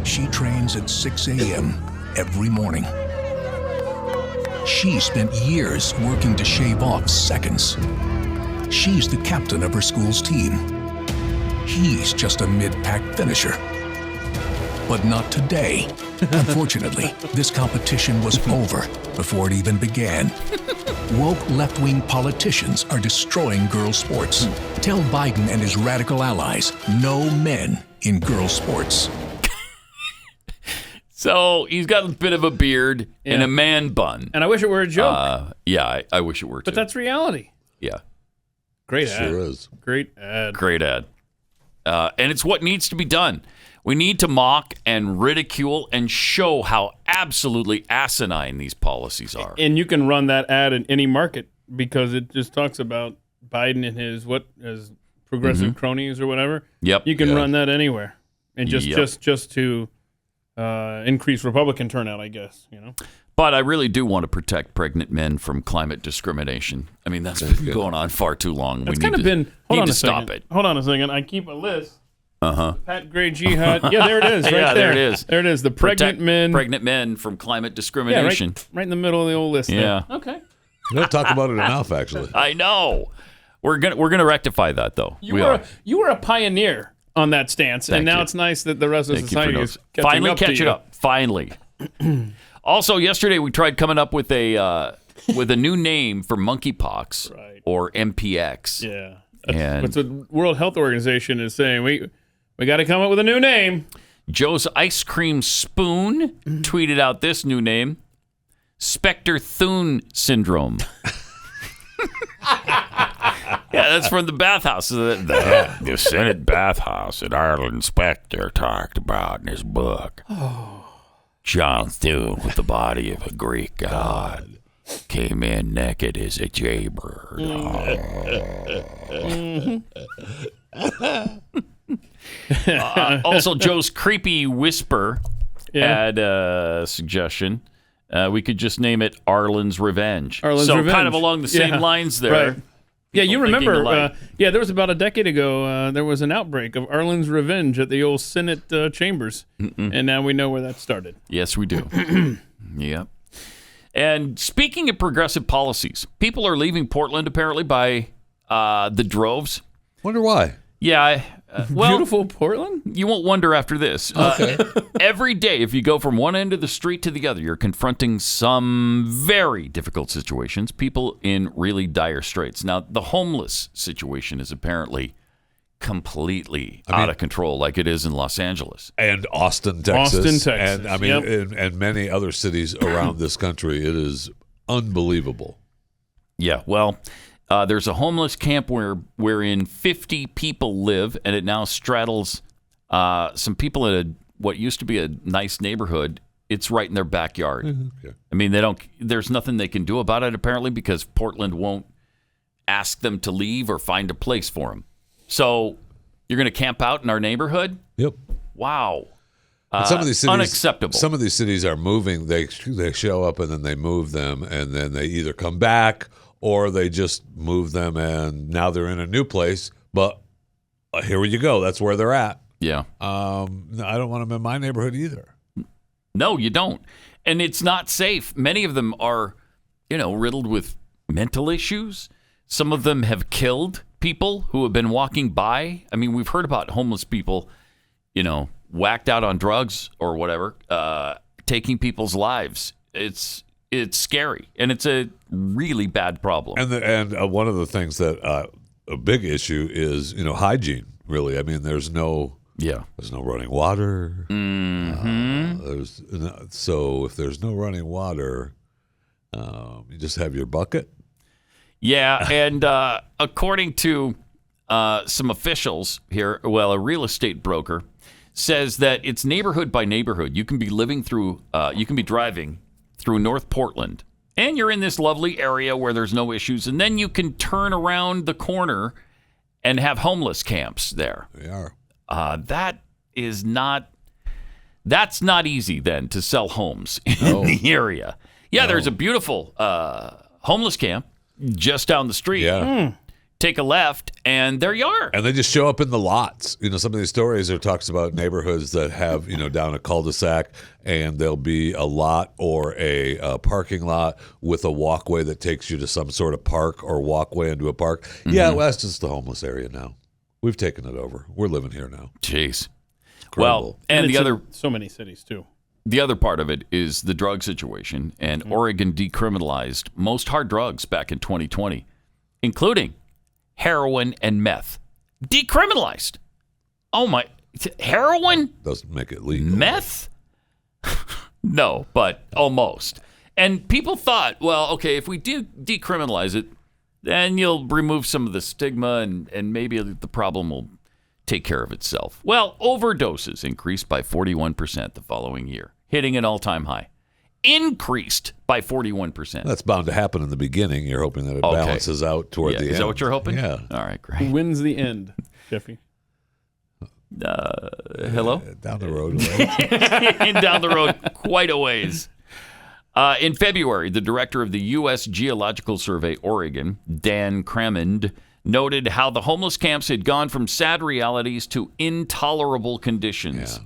She trains at 6 a.m. every morning. She spent years working to shave off seconds. She's the captain of her school's team. He's just a mid-pack finisher. But not today. Unfortunately, this competition was over before it even began. Woke left-wing politicians are destroying girls' sports. Tell Biden and his radical allies, no men in girls' sports. So he's got a bit of a beard and a man bun. And I wish it were a joke. Yeah, I wish it were too. But that's reality. Yeah. Great ad. Sure is. Great ad. Great ad. And it's what needs to be done. We need to mock and ridicule and show how absolutely asinine these policies are. And you can run that ad in any market because it just talks about Biden and his progressive cronies or whatever. Yep. You can run that anywhere. And just to increase Republican turnout, I guess, you know. But I really do want to protect pregnant men from climate discrimination. I mean, that's been going on far too long. That's we need to stop it. Hold on a second. I keep a list. Pat Gray Jihad. Yeah, there it is. Right yeah, there it is. There it is. The pregnant men from climate discrimination. Yeah, right in the middle of the old list. Yeah. There. Okay. We don't talk about it enough, actually. I know. We're gonna rectify that, though. You were a pioneer on that stance, Thank and now you. it's nice that the rest of society is finally catching up. Finally. Also, yesterday we tried coming up with a new name for monkeypox or MPX. Yeah. That's what the World Health Organization is saying. We got to come up with a new name. Joe's Ice Cream Spoon tweeted out this new name, Spectre Thune Syndrome. Yeah, that's from the bathhouse. The Senate bathhouse that Arlen Specter talked about in his book. John Thune, with the body of a Greek god, came in naked as a jaybird. Also, Joe's creepy whisper had a suggestion. We could just name it Arlen's Revenge. Arlen's so Revenge. kind of along the same lines there. Right. Yeah, you People thinking remember, alike. there was about a decade ago, there was an outbreak of Arlen's Revenge at the old Senate chambers. And now we know where that started. Yes, we do. Yep. And speaking of progressive policies, people are leaving Portland apparently by the droves. Wonder why. Yeah. Well, beautiful Portland? You won't wonder after this. Okay. Every day, if you go from one end of the street to the other, you're confronting some very difficult situations, people in really dire straits. Now, the homeless situation is apparently completely out of control, like it is in Los Angeles. And Austin, Texas. Texas. And and many other cities around this country. It is unbelievable. Yeah, well, there's a homeless camp wherein 50 people live, and it now straddles some people in what used to be a nice neighborhood. It's right in their backyard. Okay. I mean, there's nothing they can do about it, apparently, because Portland won't ask them to leave or find a place for them. So you're going to camp out in our neighborhood? Yep. Wow. And some of these cities, unacceptable. Some of these cities are moving. They show up and then they move them, and then they either come back or they just move them, and now they're in a new place. But here you go. That's where they're at. Yeah. I don't want them in my neighborhood either. No, you don't. And it's not safe. Many of them are, riddled with mental issues. Some of them have killed people who have been walking by. I mean, we've heard about homeless people, whacked out on drugs or whatever, taking people's lives. It's scary, and it's a really bad problem. And one of the things that a big issue is hygiene. Really, I mean, there's no running water. So if there's no running water, you just have your bucket. Yeah, and according to some officials here, a real estate broker says that it's neighborhood by neighborhood. You can be driving through North Portland, and you're in this lovely area where there's no issues, and then you can turn around the corner and have homeless camps there. They are. That's not easy then to sell homes in the area. Yeah, there's a beautiful homeless camp just down the street. Yeah. Take a left, and there you are. And they just show up in the lots. Some of these stories are talks about neighborhoods that have, down a cul-de-sac, and there'll be a lot or a parking lot with a walkway that takes you to some sort of park or walkway into a park. Mm-hmm. Yeah, well, that's just the homeless area now. We've taken it over. We're living here now. Jeez. Well, and the other... so many cities, too. The other part of it is the drug situation, and Oregon decriminalized most hard drugs back in 2020, including heroin and meth. Decriminalized. Oh my, heroin? Doesn't make it legal. Meth? No, but almost. And people thought, well, okay, if we do decriminalize it, then you'll remove some of the stigma and maybe the problem will take care of itself. Well, overdoses increased by 41% the following year, hitting an all-time high. Increased by 41%. That's bound to happen in the beginning. You're hoping that it balances out toward the end. Is that what you're hoping? Yeah. All right, great. Who wins the end, Jeffy? Hello? Down the road. Down the road quite a ways. In February, the director of the U.S. Geological Survey, Oregon, Dan Cramond, noted how the homeless camps had gone from sad realities to intolerable conditions. Yeah.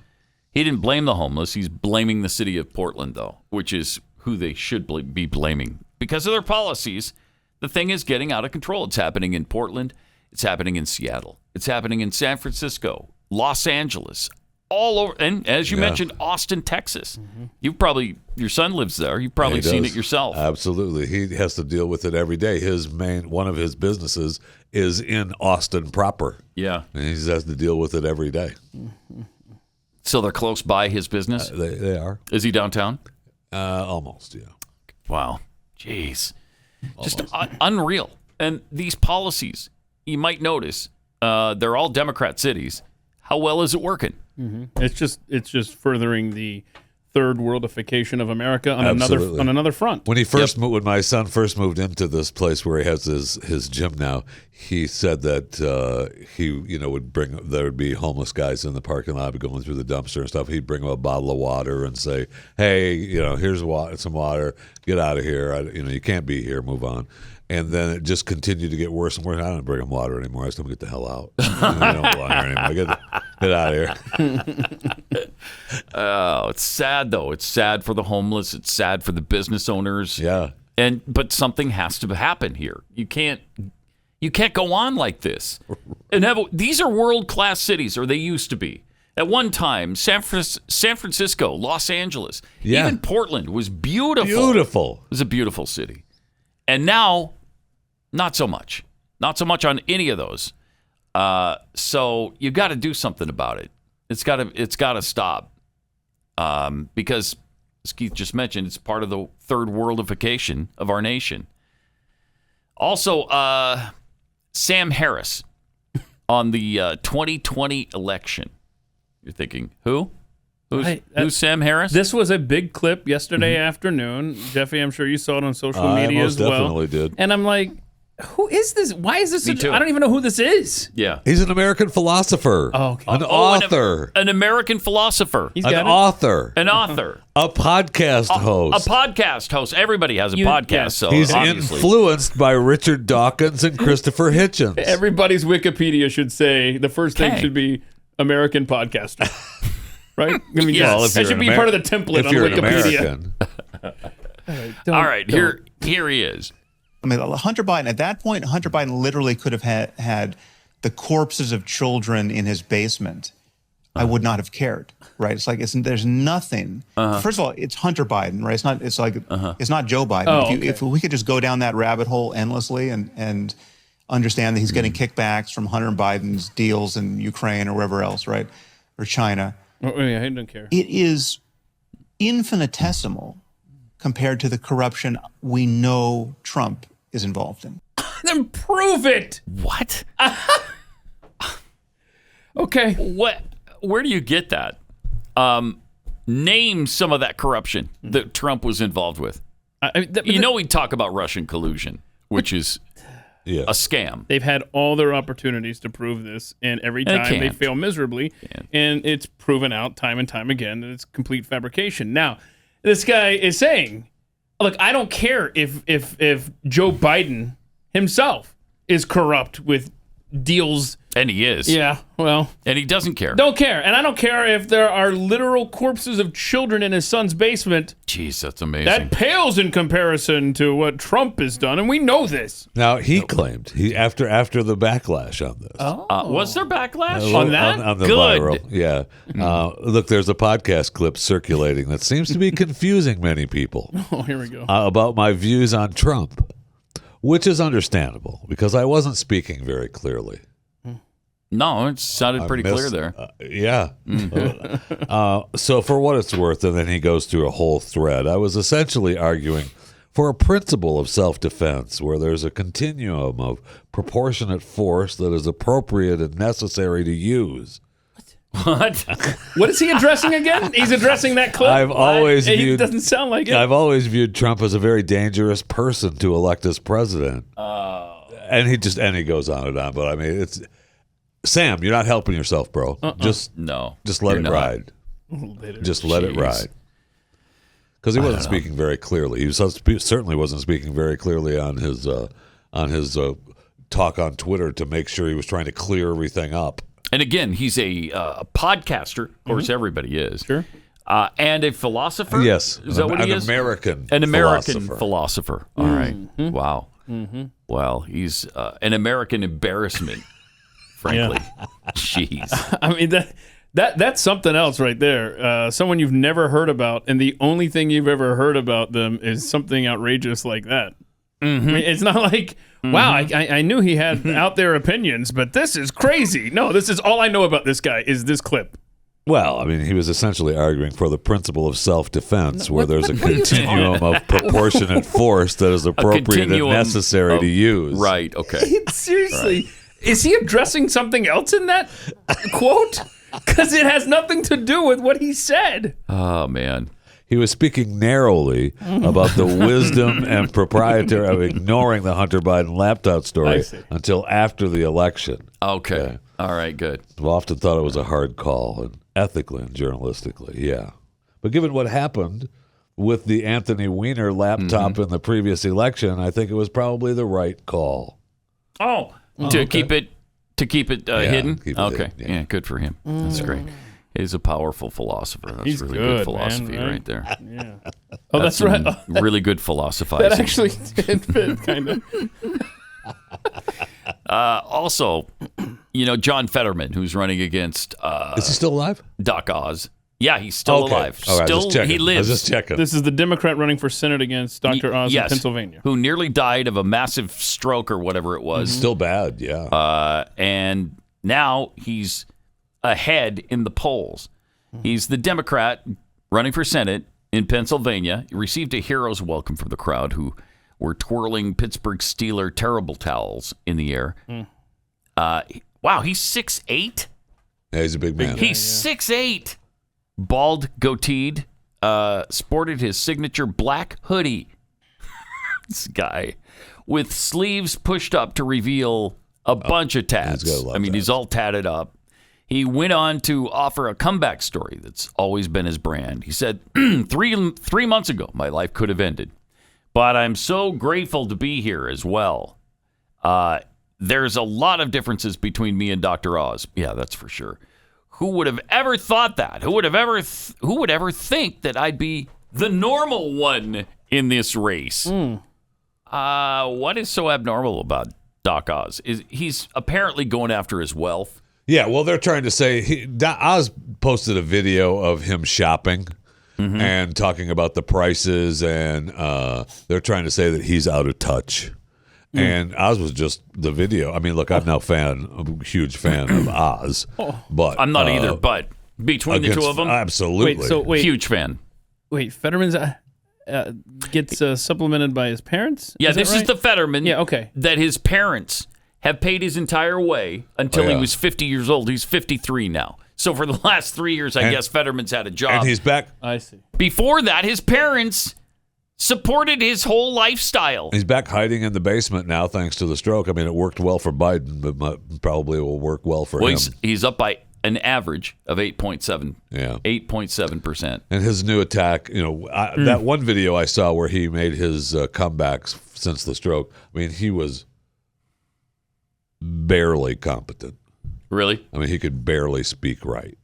He didn't blame the homeless. He's blaming the city of Portland, though, which is who they should be blaming. Because of their policies, the thing is getting out of control. It's happening in Portland. It's happening in Seattle. It's happening in San Francisco, Los Angeles, all over. And as you mentioned, Austin, Texas. Mm-hmm. Your son lives there. You've probably seen it yourself. Absolutely. He has to deal with it every day. One of his businesses is in Austin proper. Yeah. And he has to deal with it every day. So they're close by his business? They are. Is he downtown? Almost, yeah. Wow. Jeez. Just unreal. And these policies, you might notice they're all Democrat cities. How well is it working? Mm-hmm. It's just furthering the third worldification of America on another front. When when my son first moved into this place where he has his gym now, he said that he would there would be homeless guys in the parking lot going through the dumpster and stuff. He'd bring them a bottle of water and say, "Hey, here's some water. Get out of here. You can't be here. Move on." And then it just continued to get worse and worse. I don't bring them water anymore. I just don't get the hell out. I don't belong here anymore. Get out of here. Oh, it's sad though. It's sad for the homeless. It's sad for the business owners. Yeah. But something has to happen here. You can't go on like this. And these are world-class cities, or they used to be. At one time, San Francisco, Los Angeles, even Portland was beautiful. Beautiful. It was a beautiful city. And now, not so much. Not so much on any of those. So you got to do something about it. It's got to stop. Because, as Keith just mentioned, it's part of the third worldification of our nation. Also, Sam Harris on the 2020 election. You're thinking, who? Who's Sam Harris? This was a big clip yesterday afternoon. Jeffy, I'm sure you saw it on social media as well. I most definitely did. And I'm like, who is this? Why is this? I don't even know who this is. Yeah. He's an American philosopher. Oh, okay. An author. An American philosopher. An author. An author. A podcast host. A podcast host. Everybody has a podcast. Yes. So he's obviously influenced by Richard Dawkins and Christopher Hitchens. Everybody's Wikipedia should say the first thing should be American podcaster. Right? I mean, yes. That should be part of the template on Wikipedia. All right, here he is. I mean, Hunter Biden, at that point, Hunter Biden literally could have had the corpses of children in his basement. I would not have cared, right? It's like there's nothing. First of all, it's Hunter Biden, right? It's not Joe Biden. Oh, if we could just go down that rabbit hole endlessly and understand that he's getting kickbacks from Hunter Biden's deals in Ukraine or wherever else, right? Or China. Oh, yeah, I don't care. It is infinitesimal compared to the corruption we know Trump is involved in. Then prove it. What? Okay. What? Where do you get that? Name some of that corruption that Trump was involved with. We talk about Russian collusion, which is a scam. They've had all their opportunities to prove this, and every time they fail miserably, and it's proven out time and time again that it's complete fabrication. Now, this guy is saying, look, I don't care if Joe Biden himself is corrupt with deals. And he is. Yeah, well. And he doesn't care. Don't care. And I don't care if there are literal corpses of children in his son's basement. Jeez, that's amazing. That pales in comparison to what Trump has done, and we know this. Now, he claimed, after the backlash on this. Was there backlash on that? On the Good. viral. Yeah. Look, there's a podcast clip circulating that seems to be confusing many people. Oh, here we go. About my views on Trump, which is understandable because I wasn't speaking very clearly. No, it sounded pretty clear there. Yeah. So for what it's worth, and then he goes through a whole thread, I was essentially arguing for a principle of self-defense where there's a continuum of proportionate force that is appropriate and necessary to use. What? What is he addressing again? He's addressing that clip? It doesn't sound like it. I've always viewed Trump as a very dangerous person to elect as president. And he goes on and on, but I mean, it's... Sam, you're not helping yourself, bro. Just let it ride. Just let it ride. Because he wasn't speaking very clearly. He certainly wasn't speaking very clearly on his talk on Twitter to make sure he was trying to clear everything up. And again, he's a podcaster. Of course, everybody is. Sure. And a philosopher. Yes. Is that what he is? An American philosopher. All right. Wow. Mm-hmm. Well, he's an American embarrassment. Frankly, jeez. I mean that's something else right there. Someone you've never heard about, and the only thing you've ever heard about them is something outrageous like that. Mm-hmm. I mean, it's not like, wow, I knew he had out there opinions, but this is crazy. No, this is all I know about this guy is this clip. Well, I mean, he was essentially arguing for the principle of self-defense, where there's a continuum of proportionate force that is appropriate and necessary to use. Right. Okay. Seriously. Right. Is he addressing something else in that quote? Because it has nothing to do with what he said. Oh, man. He was speaking narrowly about the wisdom and propriety of ignoring the Hunter Biden laptop story until after the election. Okay. All right, good. I've often thought it was a hard call, and ethically and journalistically, yeah. But given what happened with the Anthony Weiner laptop in the previous election, I think it was probably the right call. Oh, to keep it hidden? Keep it okay. hidden, Yeah, good for him. That's great. He's a powerful philosopher. That's He's really good, philosophy man, right there. Yeah. Oh, that's right. Really good philosophizing. That actually did fit, kind of. Also, John Fetterman, who's running against... is he still alive? Doc Oz. Yeah, he's still alive. All right, still, he lives. I was just checking. This is the Democrat running for Senate against Dr. Oz in Pennsylvania. Who nearly died of a massive stroke or whatever it was. Still bad, yeah. And now he's ahead in the polls. He's the Democrat running for Senate in Pennsylvania. He received a hero's welcome from the crowd who were twirling Pittsburgh Steeler terrible towels in the air. Wow, he's 6'8"? Yeah, he's a big man. He's 6'8". Bald, goateed, sported his signature black hoodie. This guy with sleeves pushed up to reveal a bunch of tats. He's all tatted up. He went on to offer a comeback story that's always been his brand. He said, 3 months ago, my life could have ended, but I'm so grateful to be here as well. There's a lot of differences between me and Dr. Oz. Yeah, that's for sure. Who would have ever thought that? Who would ever think that I'd be the normal one in this race? What is so abnormal about Doc Oz? He's apparently going after his wealth. Yeah, well, they're trying to say Oz posted a video of him shopping and talking about the prices, and they're trying to say that he's out of touch. And Oz was just the video. I mean, look, I'm now a huge fan of Oz, but I'm not either. But between the two of them, absolutely, Wait, huge fan. Wait, Fetterman's gets supplemented by his parents? Yeah, this is the Fetterman. Yeah, okay. That his parents have paid his entire way until he was 50 years old. He's 53 now. So for the last 3 years, I guess Fetterman's had a job. And he's back. I see. Before that, his parents supported his whole lifestyle. He's back hiding in the basement now, thanks to the stroke. I mean, it worked well for Biden, but probably will work well for him. He's up by an average of 8.7. Yeah, 8.7%. And his new attack, that one video I saw where he made his comebacks since the stroke. I mean, he was barely competent. Really? I mean, he could barely speak right.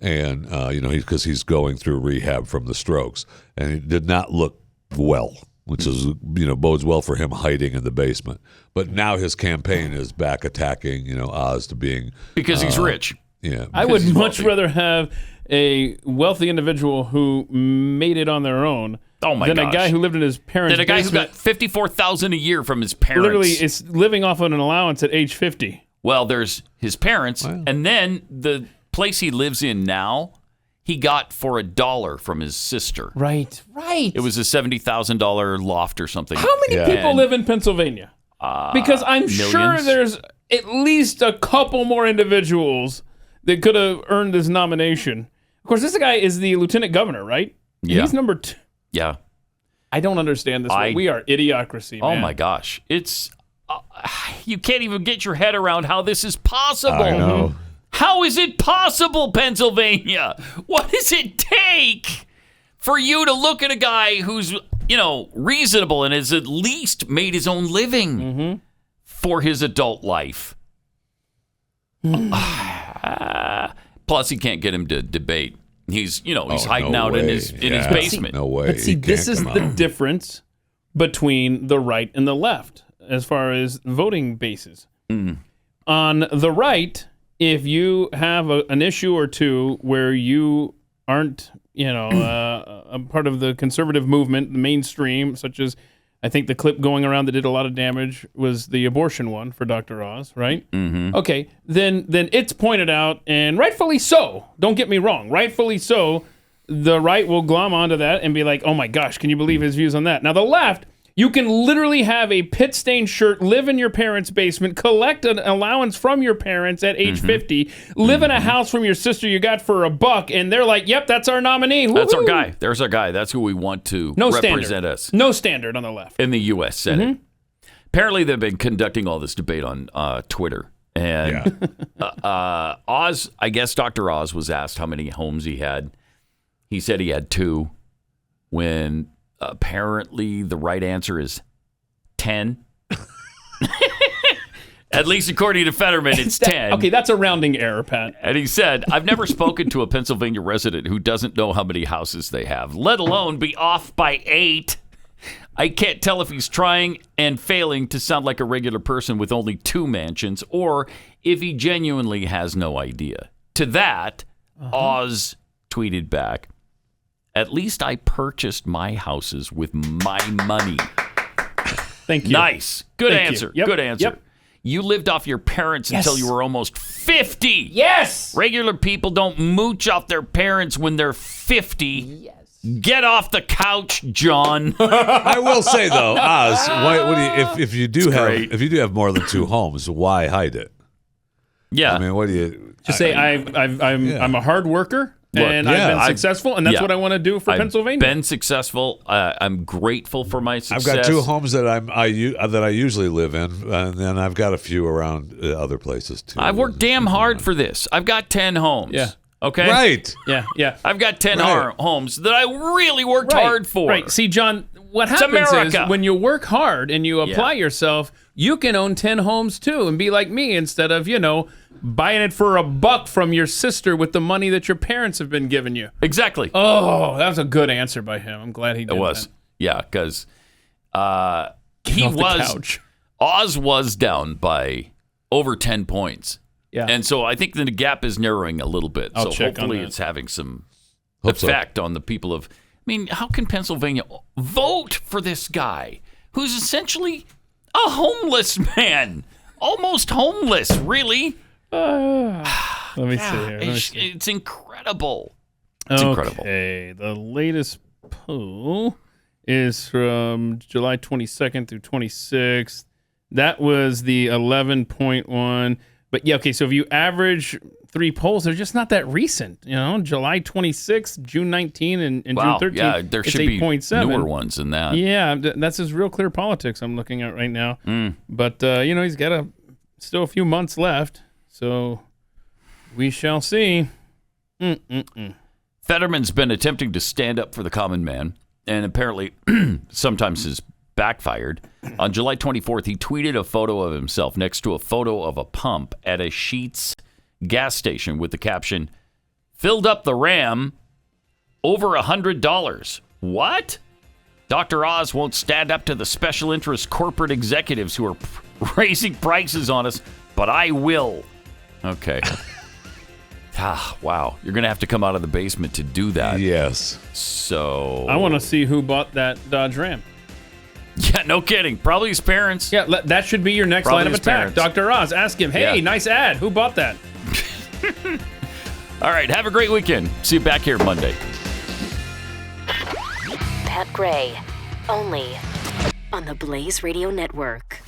And, because he's going through rehab from the strokes. And he did not look well, which is, bodes well for him hiding in the basement. But now his campaign is back attacking, Oz to being... Because he's rich. Yeah. I would much rather have a wealthy individual who made it on their own than a guy who lived in his parents' basement. Than a guy who got $54,000 a year from his parents. Literally, is living off of an allowance at age 50. Well, there's his parents, and then the place he lives in now, he got for $1 from his sister. Right. It was a $70,000 loft or something. How many people live in Pennsylvania? Because I'm sure there's at least a couple more individuals that could have earned this nomination. Of course, this guy is the lieutenant governor, right? Yeah. He's number 2. Yeah. I don't understand this. We are idiocracy, man. Oh, my gosh. It's... you can't even get your head around how this is possible. I know. How is it possible, Pennsylvania? What does it take for you to look at a guy who's, reasonable and has at least made his own living for his adult life? Plus, he can't get him to debate. He's, he's hiding out in his basement. No way. But see, this is the difference between the right and the left as far as voting bases. On the right, if you have an issue or two where you aren't, a part of the conservative movement, the mainstream, such as I think the clip going around that did a lot of damage was the abortion one for Dr. Oz, right? Mm-hmm. Okay, then it's pointed out, and rightfully so. Don't get me wrong, rightfully so. The right will glom onto that and be like, "Oh my gosh, can you believe his views on that?" Now the left, You can literally have a pit-stained shirt, live in your parents' basement, collect an allowance from your parents at age 50, live in a house from your sister you got for $1, and they're like, yep, that's our nominee. Woo-hoo. That's our guy. There's our guy. That's who we want to represent us. No standard on the left. In the U.S. Senate. Apparently, they've been conducting all this debate on Twitter. And Oz, I guess Dr. Oz was asked how many homes he had. He said he had 2, when apparently the right answer is 10. At least according to Fetterman, it's 10. Okay, that's a rounding error, Pat. And he said, I've never spoken to a Pennsylvania resident who doesn't know how many houses they have, let alone be off by 8. I can't tell if he's trying and failing to sound like a regular person with only 2 mansions, or if he genuinely has no idea. To that, Oz tweeted back, at least I purchased my houses with my money. Thank you. Nice. Good Thank answer. you. Yep. Good answer. Yep. You lived off your parents until you were almost 50. Yes. Regular people don't mooch off their parents when they're 50. Yes. Get off the couch, John. I will say though, Oz, if you do have more than 2 homes, why hide it? Yeah. I mean, what do you just say? I'm a hard worker. And I've been successful, and that's what I want to do for Pennsylvania. I've been successful. I'm grateful for my success. I've got 2 homes that I usually live in, and then I've got a few around other places too. I've worked damn hard for this. I've got 10 homes. Yeah. Okay. Right. Yeah. I've got 10 homes that I really worked hard for. Right. See, John, what happens is when you work hard and you apply yourself, you can own 10 homes too and be like me instead of, buying it for $1 from your sister with the money that your parents have been giving you. Exactly. Oh, that was a good answer by him. I'm glad he did It was. that. Yeah, because couch. Oz was down by over 10 points. Yeah. And so I think the gap is narrowing a little bit. I'll so check on hopefully that. it's having some effect on the people of... I mean, how can Pennsylvania vote for this guy who's essentially a homeless man? Almost homeless, really? Let me see here. It's incredible. It's incredible. Okay, the latest poll is from July 22nd through 26th. That was the 11.1. But yeah, okay, so if you average 3 polls, they're just not that recent. July 26th, June 19, and June 13. Yeah, there should be 8.7. newer ones than that. Yeah, that's his Real Clear Politics I'm looking at right now. But, he's got still a few months left. So we shall see. Fetterman's been attempting to stand up for the common man, and apparently sometimes has backfired. On July 24th, he tweeted a photo of himself next to a photo of a pump at a Sheetz gas station with the caption, "Filled up the Ram, over $100. What? Dr. Oz won't stand up to the special interest corporate executives who are raising prices on us, but I will." Okay. Wow. You're going to have to come out of the basement to do that. Yes. So... I want to see who bought that Dodge Ram. Yeah, no kidding. Probably his parents. Yeah, that should be your next Probably line of his attack. parents. Dr. Oz, ask him, hey, nice ad. Who bought that? All right. Have a great weekend. See you back here Monday. Pat Gray, only on the Blaze Radio Network.